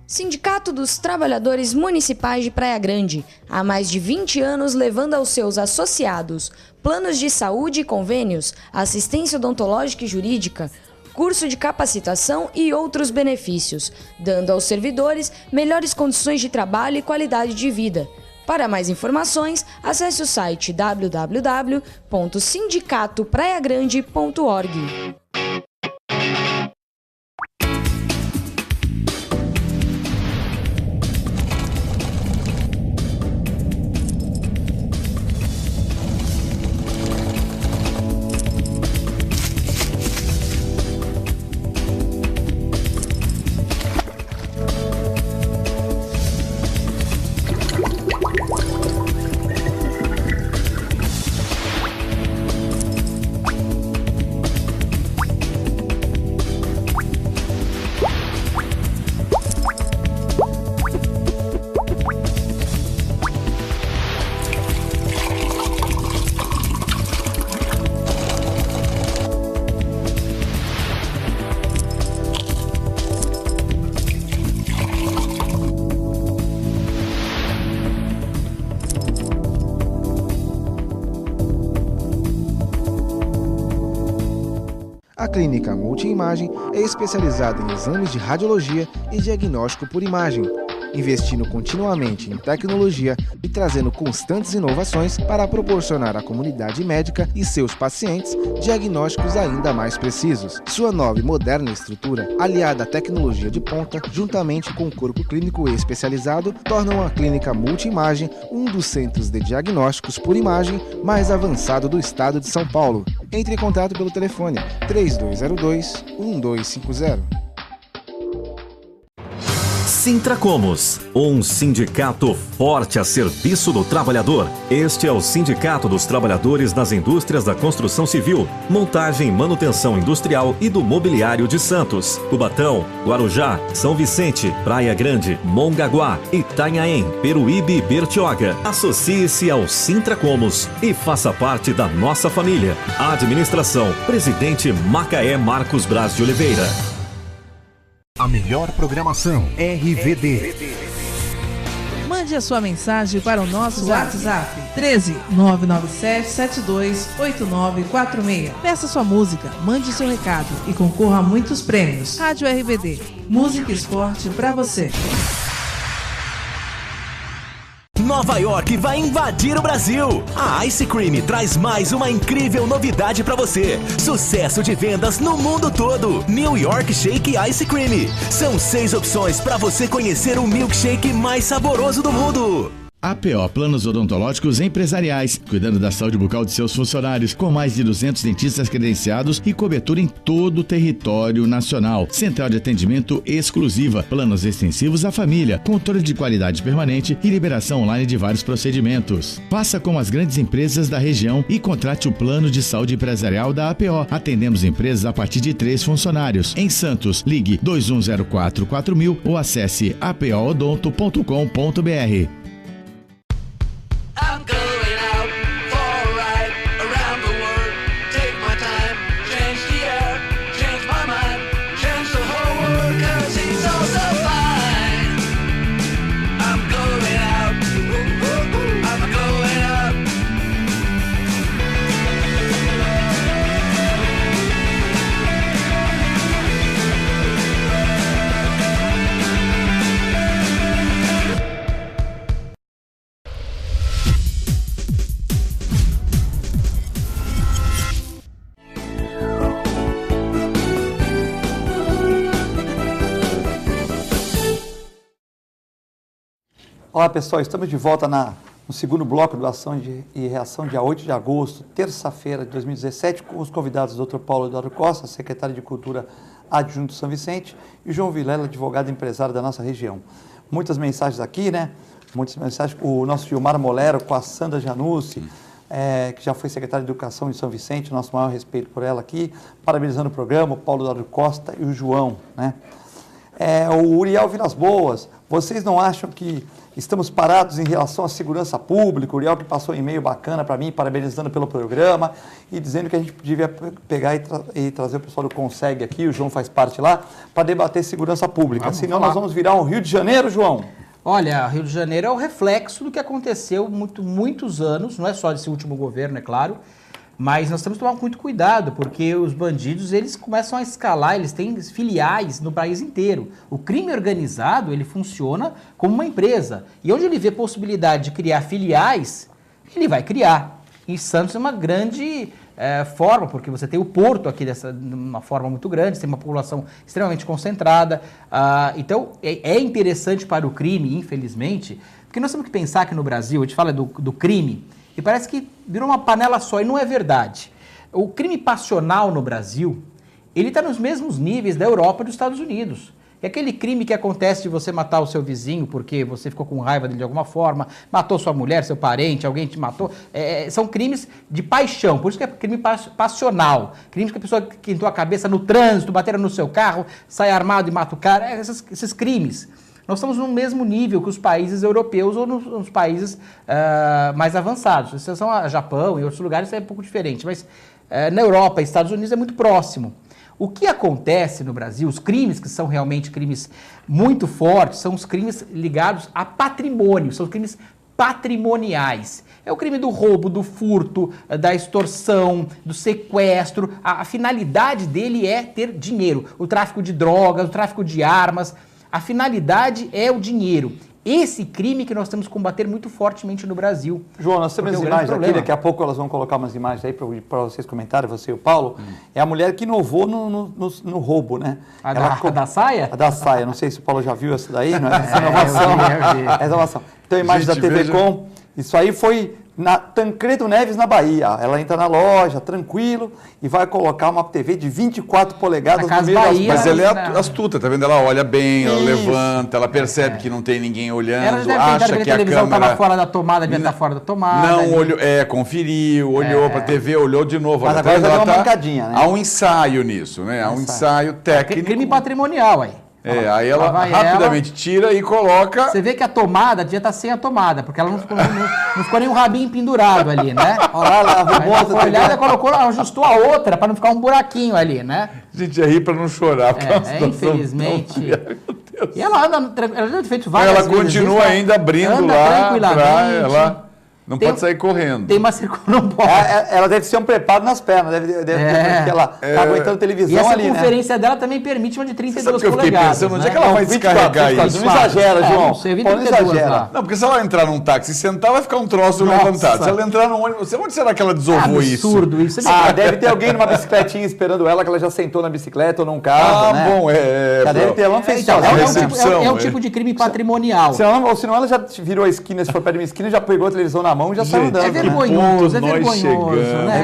Sindicato dos Trabalhadores Municipais de Praia Grande, há mais de 20 anos levando aos seus associados planos de saúde e convênios, assistência odontológica e jurídica, curso de capacitação e outros benefícios, dando aos servidores melhores condições de trabalho e qualidade de vida. Para mais informações, acesse o site www.sindicatopraiagrande.org. A Clínica Multiimagem é especializada em exames de radiologia e diagnóstico por imagem. investindo continuamente em tecnologia e trazendo constantes inovações para proporcionar à comunidade médica e seus pacientes diagnósticos ainda mais precisos. Sua nova e moderna estrutura, aliada à tecnologia de ponta, juntamente com o corpo clínico especializado, tornam a clínica Multimagem um dos centros de diagnósticos por imagem mais avançado do estado de São Paulo. Entre em contato pelo telefone 3202-1250. Sintracomos, um sindicato forte a serviço do trabalhador. Este é o Sindicato dos Trabalhadores das Indústrias da Construção Civil, Montagem e Manutenção Industrial e do Mobiliário de Santos, Cubatão, Guarujá, São Vicente, Praia Grande, Mongaguá, Itanhaém, Peruíbe e Bertioga. Associe-se ao Sintracomos e faça parte da nossa família. Administração, Presidente Macaé Marcos Braz de Oliveira. A melhor programação, RVD. Mande a sua mensagem para o nosso WhatsApp 13 997 72 8946. Peça sua música, mande seu recado e concorra a muitos prêmios. Rádio RVD, música e esporte para você. Nova York vai invadir o Brasil. A Ice Cream traz mais uma incrível novidade para você. Sucesso de vendas no mundo todo. New York Shake Ice Cream. São 6 opções para você conhecer o milkshake mais saboroso do mundo. APO Planos Odontológicos Empresariais, cuidando da saúde bucal de seus funcionários, com mais de 200 dentistas credenciados e cobertura em todo o território nacional. Central de atendimento exclusiva, planos extensivos à família, controle de qualidade permanente e liberação online de vários procedimentos. Faça como as grandes empresas da região e contrate o plano de saúde empresarial da APO. Atendemos empresas a partir de 3 funcionários. Em Santos, ligue 2104-4000 ou acesse apoodonto.com.br. I'm going out for a ride around the world. Take my time, change the air, change my mind, change the whole world, 'cause it's all so fine. I'm going out, I'm going out. Olá pessoal, estamos de volta no segundo bloco do Ação e Reação, dia 8 de agosto, terça-feira de 2017, com os convidados Dr. Paulo Eduardo Costa, secretário de Cultura adjunto de São Vicente, e João Vilela, advogado e empresário da nossa região. Muitas mensagens aqui, né? Muitas mensagens. O nosso Gilmar Molero com a Sandra Janussi, que já foi secretária de Educação em São Vicente, nosso maior respeito por ela aqui, parabenizando o programa, o Paulo Eduardo Costa e o João, né? O Uriel Vilas Boas, vocês não acham que estamos parados em relação à segurança pública? O Uriel que passou um e-mail bacana para mim, parabenizando pelo programa e dizendo que a gente devia pegar e trazer o pessoal do Conseg aqui, o João faz parte lá, para debater segurança pública. Senão nós vamos virar um Rio de Janeiro, João. Olha, Rio de Janeiro é o reflexo do que aconteceu muitos anos, não é só desse último governo, é claro, mas nós temos que tomar muito cuidado, porque os bandidos, eles começam a escalar, eles têm filiais no país inteiro. O crime organizado, ele funciona como uma empresa. E onde ele vê possibilidade de criar filiais, ele vai criar. E Santos é uma grande forma, porque você tem o porto aqui de uma forma muito grande, tem uma população extremamente concentrada. Então, é interessante para o crime, infelizmente, porque nós temos que pensar que no Brasil, a gente fala do crime, e parece que virou uma panela só, e não é verdade. O crime passional no Brasil, ele está nos mesmos níveis da Europa e dos Estados Unidos. É aquele crime que acontece de você matar o seu vizinho porque você ficou com raiva dele de alguma forma, matou sua mulher, seu parente, alguém te matou. São crimes de paixão, por isso que é crime passional. Crimes que a pessoa quentou a cabeça no trânsito, bateram no seu carro, sai armado e mata o cara. Esses crimes. Nós estamos no mesmo nível que os países europeus ou nos países mais avançados. Esses são o Japão e outros lugares, é um pouco diferente. Mas na Europa e Estados Unidos é muito próximo. O que acontece no Brasil, os crimes que são realmente crimes muito fortes, são os crimes ligados a patrimônio, são os crimes patrimoniais. É o crime do roubo, do furto, da extorsão, do sequestro. A finalidade dele é ter dinheiro. O tráfico de drogas, o tráfico de armas. A finalidade é o dinheiro. Esse crime que nós temos que combater muito fortemente no Brasil. João, nós temos imagens aqui, daqui a pouco elas vão colocar umas imagens aí para vocês comentarem, você e o Paulo. É a mulher que inovou no roubo, né? A da saia? A da saia, não sei se o Paulo já viu essa daí, não é? Essa inovação. Essa inovação. Então, imagem da TV Com, isso aí foi na Tancredo Neves, na Bahia. Ela entra na loja, tranquilo, e vai colocar uma TV de 24 polegadas no meio das... Mas ela é astuta, tá vendo? Ela olha bem, ela levanta, ela percebe que não tem ninguém olhando, acha que a televisão estava fora da tomada, devia estar fora da tomada. Não olhou, conferiu, olhou para a TV, olhou de novo. Mas agora já deu uma mancadinha, né? Há um ensaio nisso, né? Há um ensaio técnico. Crime patrimonial aí. Aí ela rapidamente tira e coloca... Você vê que a tomada devia estar sem a tomada, porque ela não ficou nem um rabinho pendurado ali, né? Olha lá, ela arrumou a olhada, ela ajustou a outra para não ficar um buraquinho ali, né? A gente ia rir para não chorar. Infelizmente. E ela anda, ela já fez várias vezes. Ela continua ainda abrindo lá, ela não pode sair correndo. Tem uma não pode. Ela deve ser um preparo nas pernas, porque ela está aguentando televisão ali, né? E essa conferência dela também permite uma de 32 polegadas. Eu fiquei pensando, onde é que ela vai descarregar isso? Não exagera, João. Não exagera. Não, porque se ela entrar num táxi e sentar, vai ficar um troço levantado. Se ela entrar num ônibus, onde será que ela desovou isso? Absurdo isso. Deve ter alguém numa bicicletinha esperando ela, que ela já sentou na bicicleta ou num carro, né? Bom, deve ter, ela não fez É um tipo de crime patrimonial. Senão ela já virou a esquina, se for perto de uma esquina, já pegou a televisão na mão e já saiu andando. É vergonhoso, né?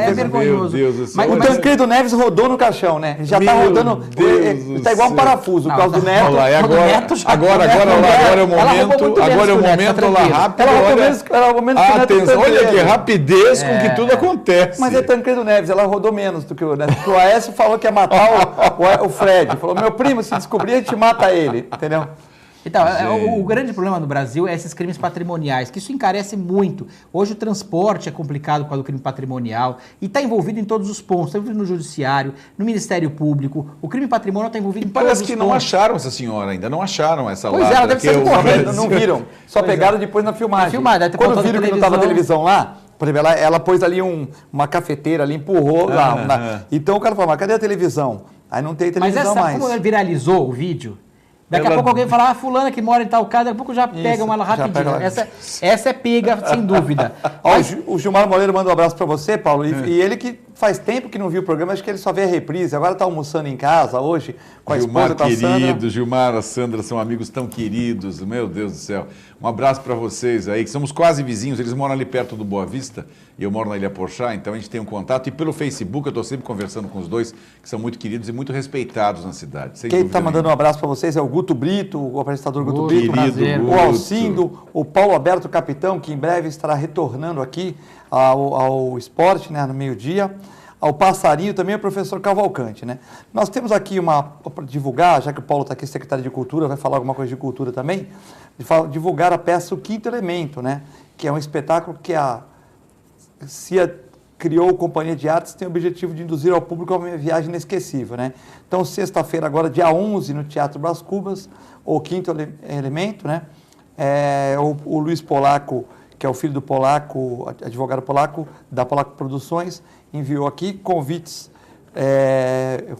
É vergonhoso. Meu Deus do céu. O Tancredo Neves rodou no caixão, né? Já tá rodando, está igual um parafuso, por causa do Neto. Agora é o momento, lá rápido. Olha que rapidez com que tudo acontece. Mas é Tancredo Neves, ela rodou menos do que o Neto. O Aécio falou que ia matar o Fred. Falou, meu primo, se descobrir, a gente mata ele, entendeu? Então, o grande problema no Brasil é esses crimes patrimoniais, que isso encarece muito. Hoje o transporte é complicado por causa do crime patrimonial e está envolvido em todos os pontos. Está envolvido no judiciário, no Ministério Público. O crime patrimonial está envolvido em todos os pontos. Parece que não acharam essa senhora ainda, não acharam essa ladra. Pois é, ela deve ser correndo. Não viram, só pegaram depois na filmagem. Quando viram que não estava a televisão lá, por exemplo, ela pôs ali uma cafeteira ali, empurrou lá. Então o cara falou, mas cadê a televisão? Aí não tem televisão mais. Mas como viralizou o vídeo... Daqui a pouco alguém fala, fulana que mora em tal casa, daqui a pouco já pega uma rapidinho. Essa é pega, sem dúvida. O Gilmar Moreira manda um abraço para você, Paulo, e ele que faz tempo que não viu o programa, acho que ele só vê a reprise, agora está almoçando em casa hoje, com a esposa, com a Sandra. Gilmar, a Sandra são amigos tão queridos, meu Deus do céu. Um abraço para vocês aí, que somos quase vizinhos, eles moram ali perto do Boa Vista, e eu moro na Ilha Porchá, então a gente tem um contato, e pelo Facebook eu estou sempre conversando com os dois, que são muito queridos e muito respeitados na cidade. Quem está mandando um abraço para vocês é o Guto Brito, o apresentador Guto Brito, o Alcindo, o Paulo Alberto Capitão, que em breve estará retornando aqui ao esporte, né, no meio-dia, ao Passarinho, também o professor Cavalcante, né? Nós temos aqui para divulgar, já que o Paulo está aqui, secretário de Cultura, vai falar alguma coisa de cultura também, divulgar a peça O Quinto Elemento, né? Que é um espetáculo que a CIA criou, Companhia de Artes, tem o objetivo de induzir ao público a uma viagem inesquecível, né? Então, sexta-feira, agora, dia 11, no Teatro Brás Cubas, O Quinto Elemento, né? O Luiz Polaco, que é o filho do Polaco, advogado polaco, da Polaco Produções, enviou aqui convites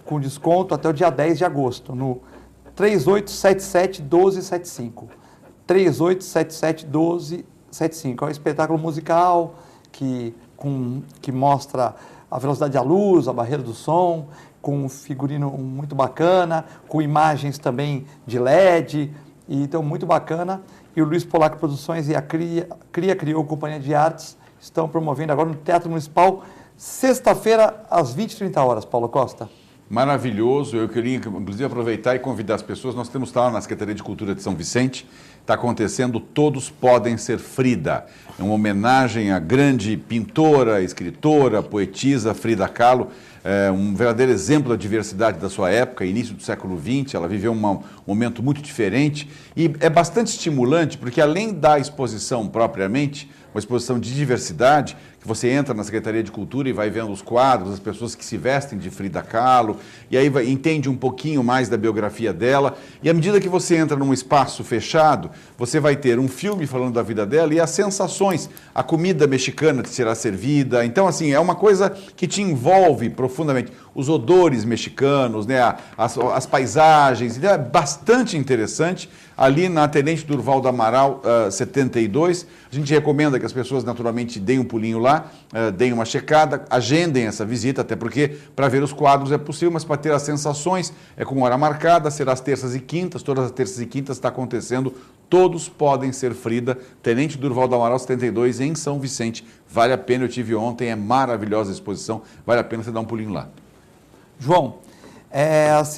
com desconto até o dia 10 de agosto, no 3877-1275. 3877-1275. É um espetáculo musical que mostra a velocidade da luz, a barreira do som, com um figurino muito bacana, com imagens também de LED, então muito bacana. E o Luiz Polaco Produções e a Criou Companhia de Artes estão promovendo agora no Teatro Municipal, sexta-feira, às 20h30, Paulo Costa. Maravilhoso, eu queria inclusive aproveitar e convidar as pessoas, nós temos lá na Secretaria de Cultura de São Vicente, está acontecendo Todos Podem Ser Frida, é uma homenagem à grande pintora, escritora, poetisa Frida Kahlo, um verdadeiro exemplo da diversidade da sua época, início do século XX, ela viveu um momento muito diferente e é bastante estimulante porque além da exposição propriamente, uma exposição de diversidade, que você entra na Secretaria de Cultura e vai vendo os quadros, as pessoas que se vestem de Frida Kahlo, e aí entende um pouquinho mais da biografia dela. E à medida que você entra num espaço fechado, você vai ter um filme falando da vida dela e as sensações, a comida mexicana que será servida. Então, assim, é uma coisa que te envolve profundamente. Os odores mexicanos, né, as paisagens, então é bastante interessante. Ali na Tenente Durval do Amaral, 72, a gente recomenda que as pessoas naturalmente deem um pulinho lá, deem uma checada, agendem essa visita, até porque para ver os quadros é possível, mas para ter as sensações é com hora marcada, será às terças e quintas, todas as terças e quintas está acontecendo, todos podem ser Frida, Tenente Durval do Amaral 72 em São Vicente, vale a pena, eu tive ontem, é maravilhosa a exposição, vale a pena você dar um pulinho lá. João, os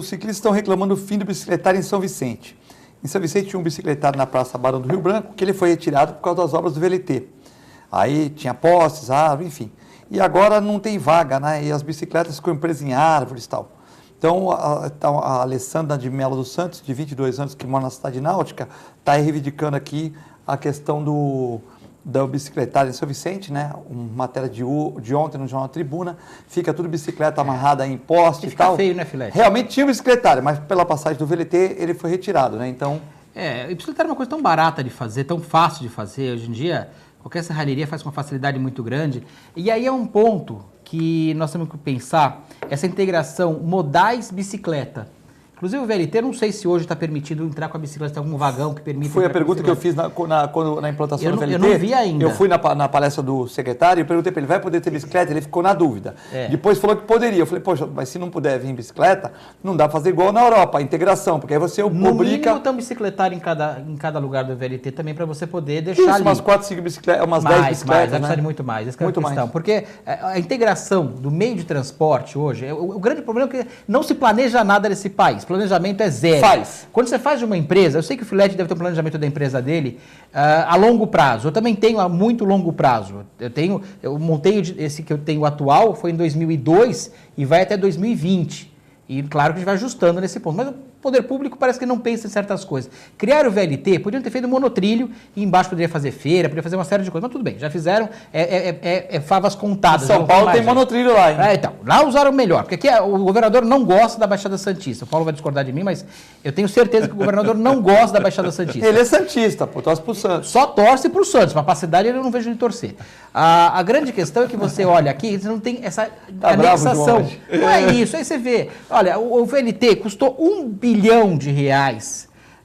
ciclistas estão reclamando do fim do bicicletário em São Vicente. Em São Vicente tinha um bicicletário na Praça Barão do Rio Branco que ele foi retirado por causa das obras do VLT. Aí tinha postes, árvores, enfim. E agora não tem vaga, né? E as bicicletas ficam presas em árvores e tal. Então a Alessandra de Melo dos Santos, de 22 anos, que mora na cidade náutica, está reivindicando aqui a questão do bicicletário em São Vicente, né? Uma matéria de ontem no Jornal Tribuna, fica tudo bicicleta amarrada em poste e tal. Fica feio, né, Filete? Realmente tinha um bicicletário, mas pela passagem do VLT ele foi retirado, né? Então... o bicicletário é uma coisa tão barata de fazer, tão fácil de fazer. Hoje em dia, qualquer serralheria faz com uma facilidade muito grande. E aí é um ponto que nós temos que pensar, essa integração modais-bicicleta. Inclusive o VLT, não sei se hoje está permitido entrar com a bicicleta, tem algum vagão que permite... Foi a pergunta que eu fiz na implantação do VLT. Eu não vi ainda. Eu fui na palestra do secretário e perguntei para ele, vai poder ter bicicleta? Ele ficou na dúvida. Depois falou que poderia. Eu falei, poxa, mas se não puder vir em bicicleta, não dá para fazer igual na Europa, a integração, porque aí você No obriga... mínimo tem um bicicletário em cada lugar do VLT também, para você poder deixar Isso, ali. umas 4, 5 bicicletas, umas 10 bicicletas, vai né? precisar de muito mais, essa é a Muito questão. mais. Porque a integração do meio de transporte hoje, o grande problema é que não se planeja nada nesse país. Planejamento é zero. Faz. Quando você faz de uma empresa, eu sei que o Filete deve ter um planejamento da empresa dele a longo prazo. Eu também tenho a muito longo prazo. Eu montei esse que eu tenho atual, foi em 2002 e vai até 2020. E claro que a gente vai ajustando nesse ponto. Mas o poder público parece que não pensa em certas coisas. Criar o VLT, podiam ter feito um monotrilho e embaixo poderia fazer feira, poderia fazer uma série de coisas. Mas tudo bem, já fizeram, favas contadas. São Paulo tem monotrilho lá, hein? Então, lá usaram melhor, porque aqui o governador não gosta da Baixada Santista. O Paulo vai discordar de mim, mas eu tenho certeza que o governador não gosta da Baixada Santista. Ele é santista, pô, torce pro Santos. Só torce pro Santos, mas pra cidade eu não vejo ele torcer. A grande questão é que você olha aqui, você não tem essa anexação. Não é isso, aí você vê. Olha, o VLT custou R$1 bilhão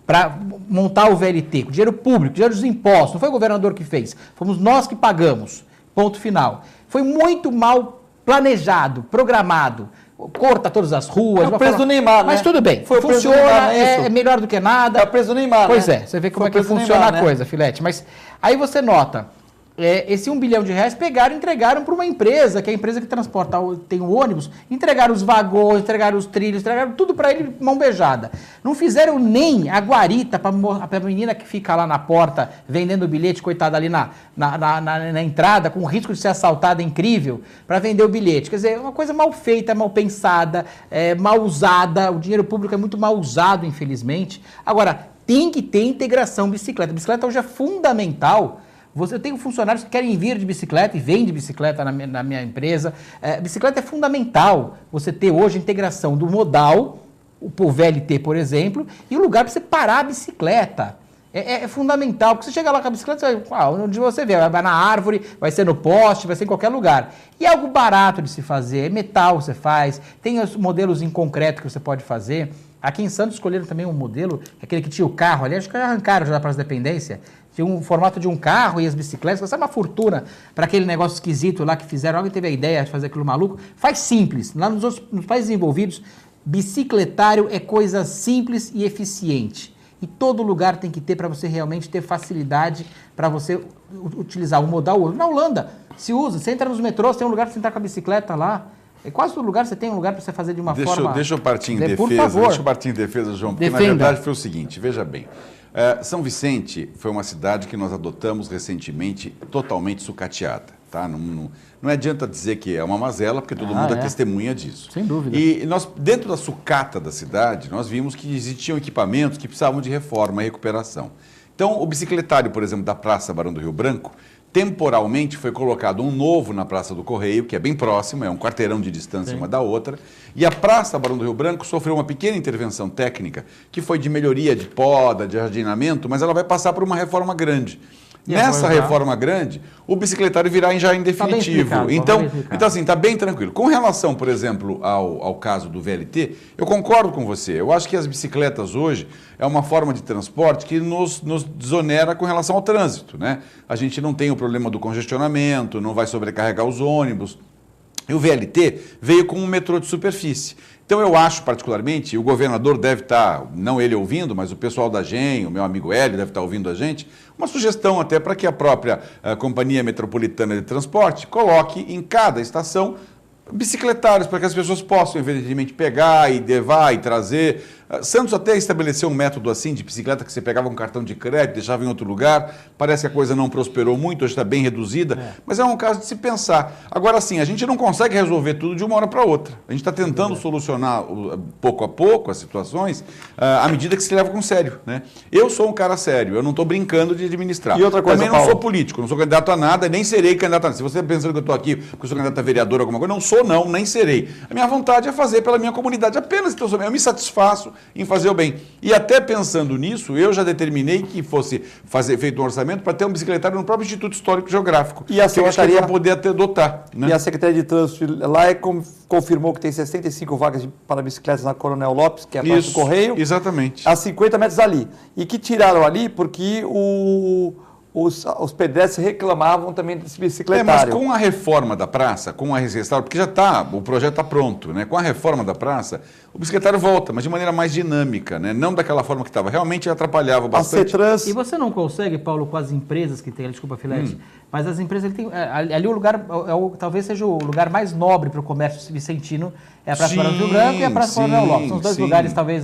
para montar o VLT, com dinheiro público, dinheiro dos impostos. Não foi o governador que fez, fomos nós que pagamos. Ponto final. Foi muito mal planejado, programado. Corta todas as ruas. É o preço do Neymar, mas né? tudo bem. Foi funciona, Neymar, é melhor do que nada. É o preço do Neymar, pois né? é, você vê como Foi é que o preço do funciona Neymar, a coisa, Filete. Mas aí você nota, esse R$1 bilhão pegaram e entregaram para uma empresa, que é a empresa que transporta, tem o ônibus, entregaram os vagões, entregaram os trilhos, entregaram tudo para ele, mão beijada. Não fizeram nem a guarita para a menina que fica lá na porta vendendo o bilhete, coitada ali na entrada, com o risco de ser assaltada incrível, para vender o bilhete. Quer dizer, uma coisa mal feita, mal pensada, mal usada, o dinheiro público é muito mal usado, infelizmente. Agora, tem que ter integração bicicleta. A bicicleta hoje é fundamental. Eu tenho funcionários que querem vir de bicicleta e vêm de bicicleta na minha empresa. Bicicleta é fundamental você ter hoje a integração do modal, o VLT, por exemplo, e o lugar para você parar a bicicleta. É fundamental, porque você chega lá com a bicicleta, onde você vê, vai na árvore, vai ser no poste, vai ser em qualquer lugar. E é algo barato de se fazer, é metal você faz, tem os modelos em concreto que você pode fazer. Aqui em Santos escolheram também um modelo, aquele que tinha o carro, aliás, acho que arrancaram já para as dependências, tinha um formato de um carro e as bicicletas, sabe, uma fortuna para aquele negócio esquisito lá que fizeram, alguém teve a ideia de fazer aquilo maluco, faz simples, lá nos países desenvolvidos, bicicletário é coisa simples e eficiente. E todo lugar tem que ter para você realmente ter facilidade para você utilizar o modal ou outro. Na Holanda, se usa, você entra nos metrôs, tem um lugar para você entrar com a bicicleta lá. Em quase todo lugar você tem um lugar para você fazer de uma forma... Deixa eu partir em defesa, por favor. deixa eu partir em defesa, João, porque Defenda. na verdade foi o seguinte, veja bem, São Vicente foi uma cidade que nós adotamos recentemente totalmente sucateada, tá? Não adianta dizer que é uma mazela, porque todo mundo é testemunha disso. Sem dúvida. E nós, dentro da sucata da cidade, nós vimos que existiam equipamentos que precisavam de reforma e recuperação. Então, o bicicletário, por exemplo, da Praça Barão do Rio Branco, temporalmente foi colocado um novo na Praça do Correio, que é bem próximo, é um quarteirão de distância uma da outra, e a Praça Barão do Rio Branco sofreu uma pequena intervenção técnica, que foi de melhoria de poda, de jardinamento, mas ela vai passar por uma reforma grande. Nessa reforma grande, o bicicletário virá já em definitivo. Então, assim, está bem tranquilo. Com relação, por exemplo, ao caso do VLT, eu concordo com você. Eu acho que as bicicletas hoje é uma forma de transporte que nos desonera com relação ao trânsito, né? A gente não tem o problema do congestionamento, não vai sobrecarregar os ônibus. E o VLT veio com um metrô de superfície. Então eu acho particularmente, o governador deve estar, não ele ouvindo, mas o pessoal da GEM, o meu amigo Hélio deve estar ouvindo a gente, uma sugestão até para que a própria Companhia Metropolitana de Transporte coloque em cada estação bicicletários, para que as pessoas possam, evidentemente, pegar e levar e trazer. Santos até estabeleceu um método assim de bicicleta que você pegava um cartão de crédito, deixava em outro lugar. Parece que a coisa não prosperou muito, hoje está bem reduzida, mas é um caso de se pensar. Agora sim, a gente não consegue resolver tudo de uma hora para outra. A gente está tentando solucionar pouco a pouco as situações à medida que se leva com sério, né? Eu sou um cara sério, eu não estou brincando de administrar. E outra coisa, também não sou político, não sou candidato a nada, nem serei candidato a nada. Se você está pensando que eu estou aqui porque eu sou candidato a vereador ou alguma coisa, não sou não, nem serei. A minha vontade é fazer pela minha comunidade, apenas então eu me satisfaço em fazer o bem. E até pensando nisso, eu já determinei que fosse feito um orçamento para ter um bicicletário no próprio Instituto Histórico e Geográfico. E a Secretaria para poder adotar. Né? E a Secretaria de Trânsito lá confirmou que tem 65 vagas para bicicletas na Coronel Lopes, que é a Praça do Correio. Exatamente. A 50 metros ali. E que tiraram ali porque os pedestres reclamavam também desse bicicletário. Mas com a reforma da praça, com a restauração, porque o projeto está pronto, né? Com a reforma da praça, o bicicletário volta, mas de maneira mais dinâmica, né? Não daquela forma que estava. Realmente atrapalhava bastante. E você não consegue, Paulo, com as empresas que tem, desculpa, Filete, mas as empresas, ali o lugar, talvez seja o lugar mais nobre para o comércio vicentino, é a Praça Barão do Rio Branco e a Praça Coronel Lopes. São os dois lugares, talvez,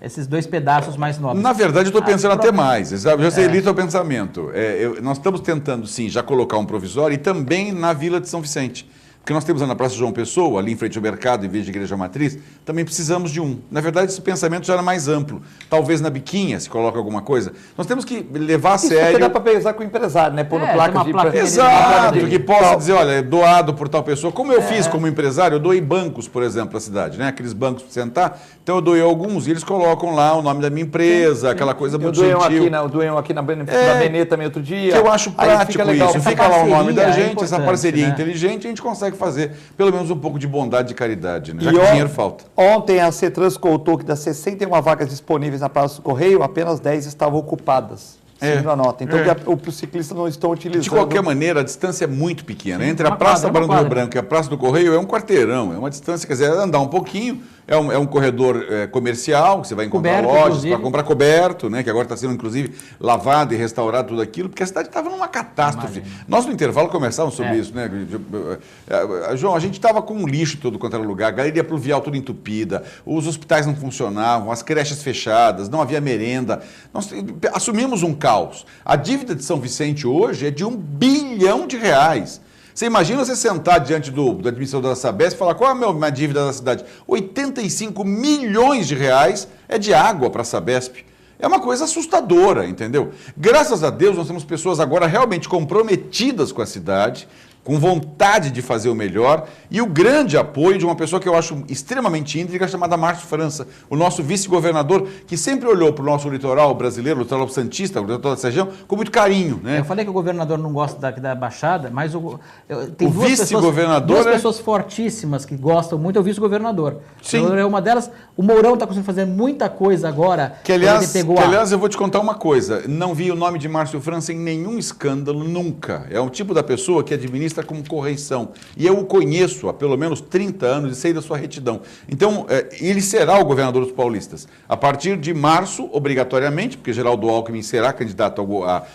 esses dois pedaços mais nobres. Na verdade, eu estou pensando até mais. Eu já sei ali o teu pensamento. Nós estamos tentando, sim, já colocar um provisório e também na Vila de São Vicente. Porque nós temos na Praça João Pessoa, ali em frente ao mercado, em vez de Igreja Matriz, também precisamos de um. Na verdade, esse pensamento já era mais amplo. Talvez na biquinha se coloque alguma coisa. Nós temos que levar a sério... Isso dá para pesar com o empresário, né? Pôr no placa de... Exato, que possa dizer, olha, é doado por tal pessoa. Como eu fiz como empresário, eu doei bancos, por exemplo, na cidade, né? Aqueles bancos para sentar. Então eu doei alguns e eles colocam lá o nome da minha empresa, aquela coisa muito gentil. Eu doei um aqui na Benê também outro dia. Que eu acho prático isso. Fica lá o nome da gente, essa parceria inteligente, a gente consegue fazer pelo menos um pouco de bondade e caridade, né? Já que o dinheiro falta. Ontem a CETRANS contou que das 61 vagas disponíveis na Praça do Correio, apenas 10 estavam ocupadas. Segundo a nota. Então, os ciclistas não estão utilizando. De qualquer maneira, a distância é muito pequena. Entre a Praça Barão do Rio Branco e a Praça do Correio é um quarteirão. É uma distância, quer dizer, andar um pouquinho. É um corredor comercial, que você vai encontrar lojas para comprar coberto, né? Que agora está sendo, inclusive, lavado e restaurado tudo aquilo, porque a cidade estava numa catástrofe. Nós, no intervalo, conversávamos sobre isso, né? João, a gente estava com um lixo todo quanto era lugar, a galeria pluvial toda entupida, os hospitais não funcionavam, as creches fechadas, não havia merenda. Nós assumimos um caos. A dívida de São Vicente hoje é de R$1 bilhão. Você imagina você sentar diante do administrador da Sabesp e falar qual é a minha dívida da cidade? 85 milhões de reais é de água para a Sabesp. É uma coisa assustadora, entendeu? Graças a Deus nós temos pessoas agora realmente comprometidas com a cidade, com vontade de fazer o melhor e o grande apoio de uma pessoa que eu acho extremamente íntegra, chamada Márcio França, o nosso vice-governador, que sempre olhou para o nosso litoral brasileiro, o litoral santista, o litoral da região, com muito carinho. Né? Eu falei que o governador não gosta da Baixada, mas tem o vice-governador duas pessoas fortíssimas que gostam muito, é o vice-governador. Sim. É uma delas. O Mourão está conseguindo fazer muita coisa agora. Aliás, eu vou te contar uma coisa, não vi o nome de Márcio França em nenhum escândalo, nunca. É o tipo da pessoa que administra com correição. E eu o conheço há pelo menos 30 anos e sei da sua retidão. Então, ele será o governador dos paulistas. A partir de março, obrigatoriamente, porque Geraldo Alckmin será candidato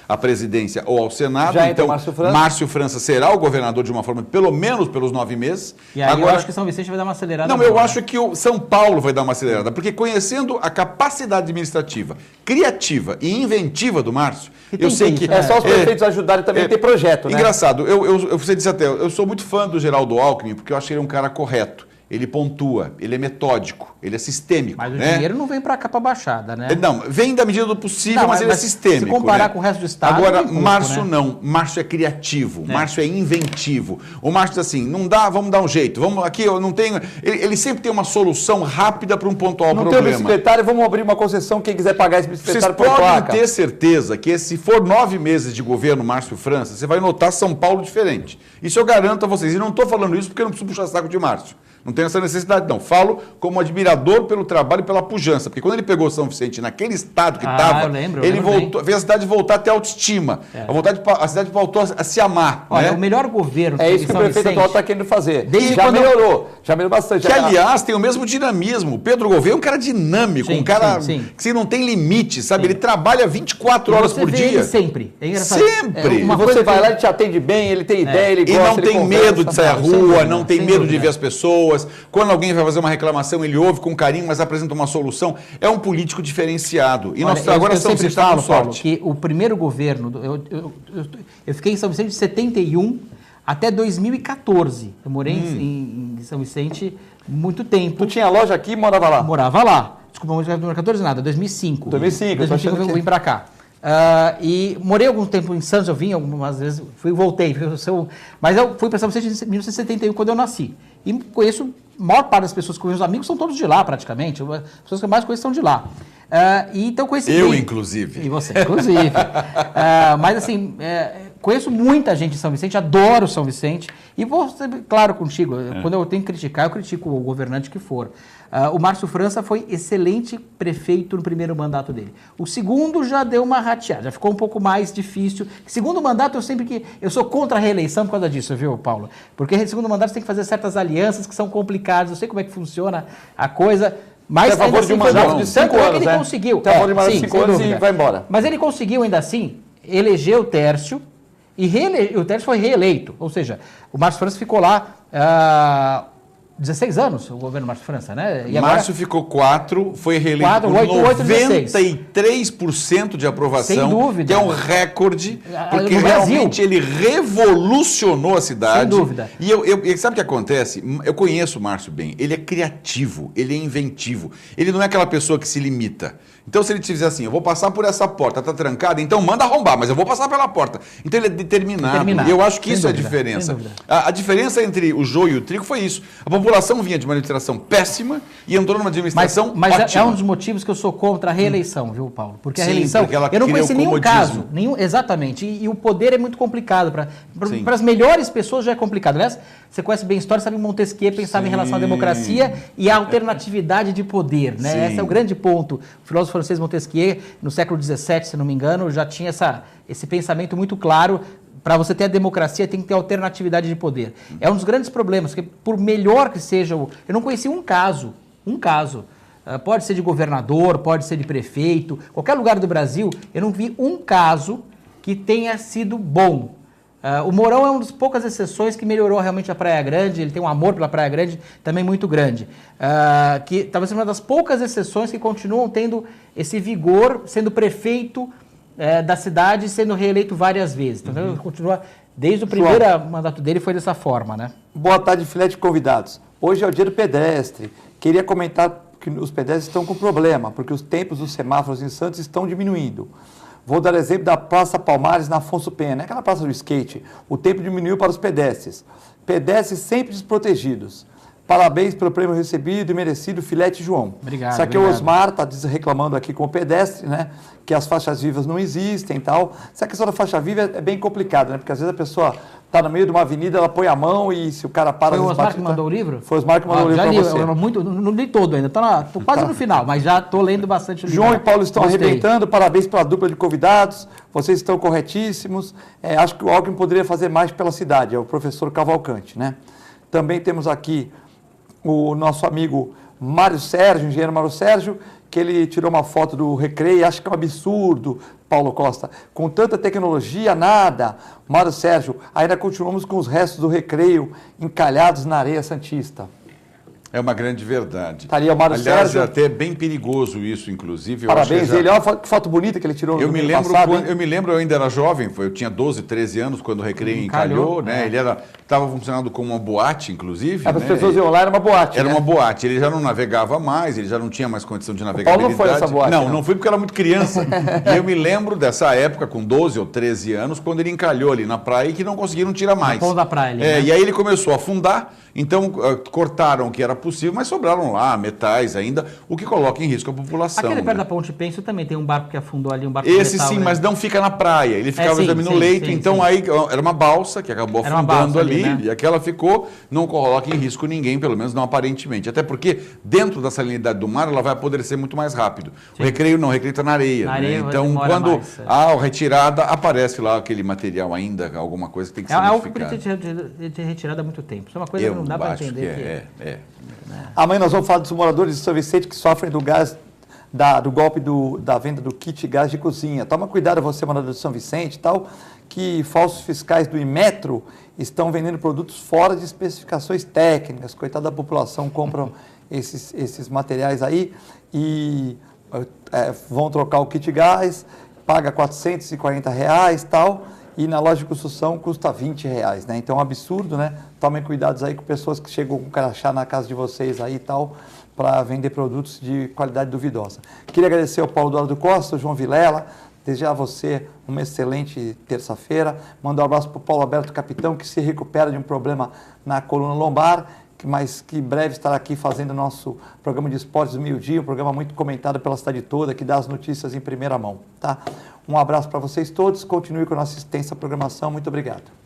à presidência ou ao Senado. Já então, Márcio França será o governador de uma forma, pelo menos pelos 9 meses. E aí agora, eu acho que São Vicente vai dar uma acelerada. Não, eu acho que o São Paulo vai dar uma acelerada, porque conhecendo a capacidade administrativa, criativa e inventiva do Márcio, eu sei que... É só os prefeitos ajudarem também a ter projeto, né? Engraçado, você disse até, eu sou muito fã do Geraldo Alckmin, porque eu achei ele um cara correto. ele pontua, ele é metódico, ele é sistêmico. Mas o né? dinheiro não vem para cá, para a Baixada, né? Não, vem da medida do possível, Não, mas ele é sistêmico. Se comparar né? com o resto do Estado... Agora, tem pouco, Márcio né? não. Márcio é criativo, Márcio é inventivo. O Márcio diz assim, não dá, vamos dar um jeito. Vamos aqui, eu não tenho... Ele sempre tem uma solução rápida para um pontual não problema. Não tem um bicicletário, vamos abrir uma concessão, quem quiser pagar esse bicicletário por Vocês podem placa. ter certeza que se for 9 meses de governo Márcio França, você vai notar São Paulo diferente. Isso eu garanto a vocês. E não estou falando isso porque eu não preciso puxar saco de Márcio. Não tenho essa necessidade, não. Falo como admirador pelo trabalho e pela pujança. Porque quando ele pegou São Vicente naquele estado que estava, ele voltou, fez a cidade voltar a ter autoestima. A cidade voltou a se amar. Olha, né? o melhor governo É isso que o prefeito atual está querendo fazer. Já melhorou bastante. Que, aliás, tem o mesmo dinamismo. O Pedro Gouveia é um cara dinâmico, Sim, um cara sim. que não tem limite, sabe? Ele trabalha 24 horas por vê dia. Ele sempre. É engraçado. Sempre. E você vai lá, ele te atende bem, ele tem ideia, ele gosta, E não tem medo de sair à rua, não tem medo de dúvida. ver as pessoas. Quando alguém vai fazer uma reclamação, ele ouve com carinho, mas apresenta uma solução. É um político diferenciado. E nós agora eu estamos sempre com falo, Paulo, sorte. que o primeiro governo... Eu fiquei em São Vicente de 71 até 2014. Eu morei em São Vicente muito tempo. Tu tinha loja aqui e morava lá? Morava lá. Desculpa, não 2014 nada, 2005. 2005 eu vim para cá. E morei algum tempo em Santos, eu vim algumas vezes, voltei. Mas eu fui para São Vicente em 1971, quando eu nasci. E conheço, a maior parte das pessoas que conheço, os amigos são todos de lá, praticamente. As pessoas que eu mais conheço são de lá. E então conheci Eu, bem. inclusive. E você, inclusive. Mas assim, conheço muita gente em São Vicente, adoro São Vicente. E vou ser claro contigo, quando eu tenho que criticar, eu critico o governante que for. O Márcio França foi excelente prefeito no primeiro mandato dele. O segundo já deu uma rateada, já ficou um pouco mais difícil. Segundo mandato, eu sou contra a reeleição por causa disso, viu, Paulo? Porque segundo mandato você tem que fazer certas alianças que são complicadas, eu sei como é que funciona a coisa. Mas a favor de um mandato de 5 anos, ele né? conseguiu. Tem a favor de mandato de 5 anos e vai embora. Mas ele conseguiu ainda assim eleger o Tércio e o Tércio foi reeleito. Ou seja, o Márcio França ficou lá 16 anos, o governo Márcio França, né? E Márcio ficou 4, foi reeleito com 93% de aprovação. Sem dúvida. Que é um recorde, porque no realmente Brasil. ele revolucionou a cidade. Sem dúvida. E sabe o que acontece? Eu conheço o Márcio bem. Ele é criativo, ele é inventivo. Ele não é aquela pessoa que se limita. Então, se ele te dizer assim, eu vou passar por essa porta, tá trancada, então manda arrombar, mas eu vou passar pela porta. Então, ele é determinado. E eu acho que isso é a diferença. A diferença entre o joio e o trigo foi isso. A população vinha de uma administração péssima e entrou numa administração mas ótima. É um dos motivos que eu sou contra a reeleição, viu, Paulo? Porque a Sim, reeleição, porque ela eu não cria conheci o nenhum comodismo. caso, exatamente, e o poder é muito complicado. Para as melhores pessoas já é complicado. Aliás, você conhece bem a história, sabe, Montesquieu pensava em relação à democracia e à alternatividade de poder, né? Sim. Esse é o grande ponto. O filósofo francês Montesquieu, no século XVII, se não me engano, já tinha esse pensamento muito claro. Para você ter a democracia, tem que ter alternatividade de poder. É um dos grandes problemas, porque por melhor que seja... Eu não conheci um caso, pode ser de governador, pode ser de prefeito, qualquer lugar do Brasil, eu não vi um caso que tenha sido bom. O Mourão é uma das poucas exceções que melhorou realmente a Praia Grande, ele tem um amor pela Praia Grande também muito grande. Que talvez seja uma das poucas exceções que continuam tendo esse vigor, sendo prefeito da cidade, sendo reeleito várias vezes. Então, ele continua, desde o primeiro mandato dele, foi dessa forma, né? Boa tarde, filé de convidados. Hoje é o dia do pedestre. Queria comentar que os pedestres estão com problema, porque os tempos dos semáforos em Santos estão diminuindo. Vou dar exemplo da Praça Palmares, na Afonso Pena, aquela praça do skate. O tempo diminuiu para os pedestres. Pedestres sempre desprotegidos. Parabéns pelo prêmio recebido e merecido, Filete João. Obrigado. Isso aqui é o Osmar, está reclamando aqui com o pedestre, né? Que as faixas vivas não existem e tal. Essa questão da faixa viva é bem complicada, né? Porque às vezes a pessoa está no meio de uma avenida, ela põe a mão e se o cara para... Foi o Osmar que mandou o livro? Foi o Osmar que mandou o livro para você. Não li todo ainda, estou quase no final, mas já estou lendo bastante o livro. João e Paulo estão Gostei. arrebentando, parabéns pela dupla de convidados, vocês estão corretíssimos. Acho que o Alckmin poderia fazer mais pela cidade, é o professor Cavalcante, né? Também temos aqui o nosso amigo Mário Sérgio, engenheiro Mário Sérgio, que ele tirou uma foto do Recreio, acho que é um absurdo, Paulo Costa, com tanta tecnologia, nada. Mário Sérgio, ainda continuamos com os restos do Recreio encalhados na areia santista. É uma grande verdade. Estaria o Mário Aliás, Sérgio. é até bem perigoso isso, inclusive. Parabéns, ele, olha que foto bonita que ele tirou eu no me ano lembro passado. Eu me lembro, eu ainda era jovem, eu tinha 12, 13 anos quando o Recreio encalhou, né? Ele era estava funcionando como uma boate, inclusive. As pessoas iam lá, era uma boate. Era né? uma boate, ele já não navegava mais, ele já não tinha mais condição de navegabilidade. Paulo não foi nessa boate, não fui porque era muito criança. E eu me lembro dessa época, com 12 ou 13 anos, quando ele encalhou ali na praia e que não conseguiram tirar mais. No pão da praia ali, né? E aí ele começou a afundar, então cortaram o que era possível, mas sobraram lá metais ainda, o que coloca em risco a população. Aquele perto né? da Ponte Penso também tem um barco que afundou ali, um barco Esse de metal, sim, né? mas não fica na praia, ele ficava sim, também no sim, leito, sim, então sim. aí era uma balsa que acabou Era uma afundando balsa ali, ali, né? e aquela ficou, não coloca em risco ninguém, pelo menos não aparentemente, até porque dentro da salinidade do mar ela vai apodrecer muito mais rápido. O Recreio não, o Recreio está na areia, Na né? areia Então demora quando mais, há a retirada, aparece lá aquele material ainda, alguma coisa que tem que ser algo que modificada. precisa ter retirado há muito tempo. Isso é uma coisa Eu que não dá para acho entender. que Amanhã nós vamos falar dos moradores de São Vicente que sofrem do gás, do golpe da venda do kit gás de cozinha. Toma cuidado você, morador de São Vicente e tal, que falsos fiscais do Inmetro estão vendendo produtos fora de especificações técnicas. Coitada da população, compram esses materiais aí e vão trocar o kit gás, paga R$440 e tal, e na loja de construção custa R$20, né? Então é um absurdo, né? Tomem cuidados aí com pessoas que chegam com crachá na casa de vocês aí e tal, para vender produtos de qualidade duvidosa. Queria agradecer ao Paulo Eduardo Costa, ao João Vilela, desejar a você uma excelente terça-feira, mandar um abraço para o Paulo Alberto Capitão, que se recupera de um problema na coluna lombar, mas que em breve estará aqui fazendo o nosso programa de esportes do meio-dia, um programa muito comentado pela cidade toda, que dá as notícias em primeira mão. Tá? Um abraço para vocês todos, continue com a nossa extensa programação, muito obrigado.